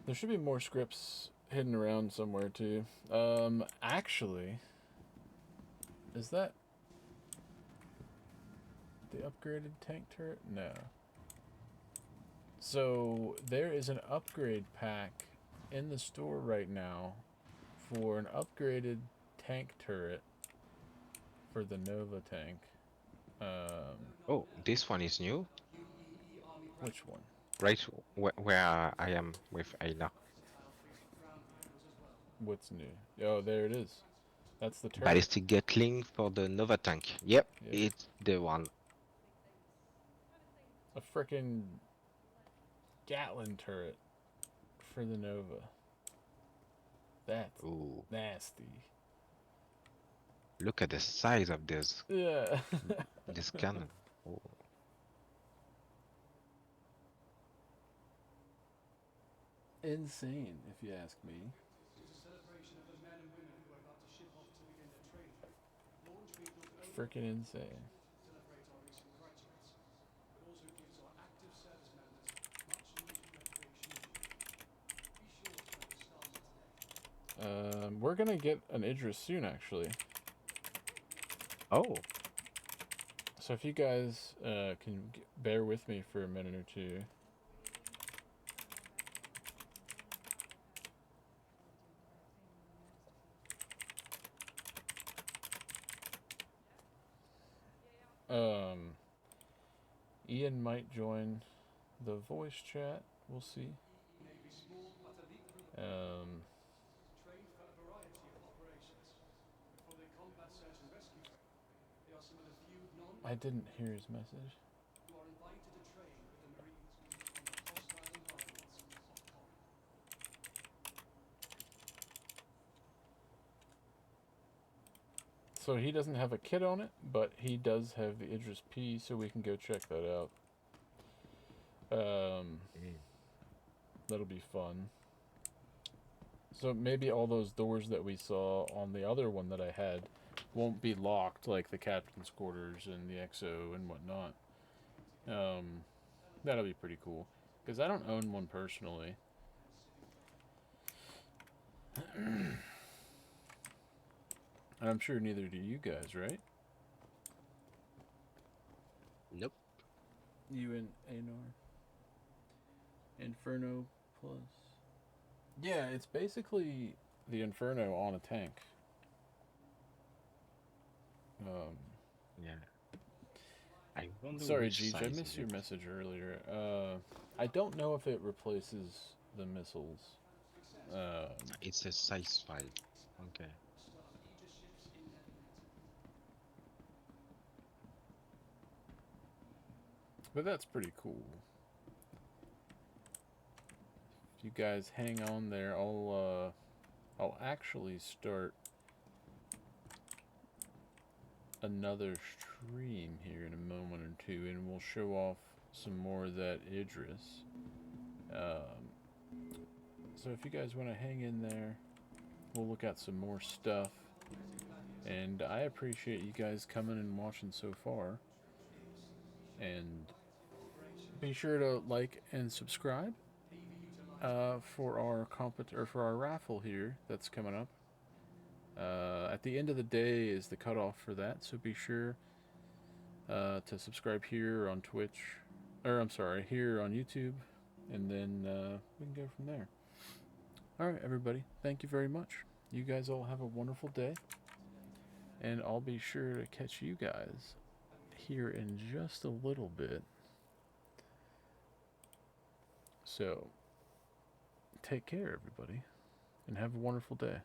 There should be more scripts hidden around somewhere too. Actually, is that the upgraded tank turret? No. So there is an upgrade pack in the store right now for an upgraded tank turret for the Nova tank. Oh, this one is new? Which one? Right where I am with Ayla. What's new? Oh, there it is. That's the turret. Ballistic Gatling for the Nova tank. Yep, it's the one. A frickin' Gatlin turret for the Nova. That's nasty. Look at the size of this. Yeah. This cannon. Oh. Insane, if you ask me. Frickin' insane. We're gonna get an Idris soon, actually. Oh. So if you guys can bear with me for a minute or two. Ian might join the voice chat. We'll see. I didn't hear his message. So he doesn't have a kit on it, but he does have the Idris P, so we can go check that out. That'll be fun. So maybe all those doors that we saw on the other one that I had won't be locked, like the captain's quarters and the XO and whatnot. That'll be pretty cool, because I don't own one personally. And I'm sure neither do you guys, right? Nope. You and Anor? Inferno plus. Yeah, it's basically the Inferno on a tank. Yeah. I wonder Sorry, which Jeej, I size missed is your it. message earlier. I don't know if it replaces the missiles. It's a size 5. Okay. But that's pretty cool. If you guys hang on there, I'll actually start another stream here in a moment or two, and we'll show off some more of that Idris. So if you guys want to hang in there, we'll look at some more stuff. And I appreciate you guys coming and watching so far. And be sure to like and subscribe for our raffle here that's coming up. At the end of the day is the cutoff for that, so be sure to subscribe here on Twitch, or I'm sorry, here on YouTube, and then we can go from there. All right, everybody, thank you very much. You guys all have a wonderful day, and I'll be sure to catch you guys here in just a little bit. So, take care, everybody, and have a wonderful day.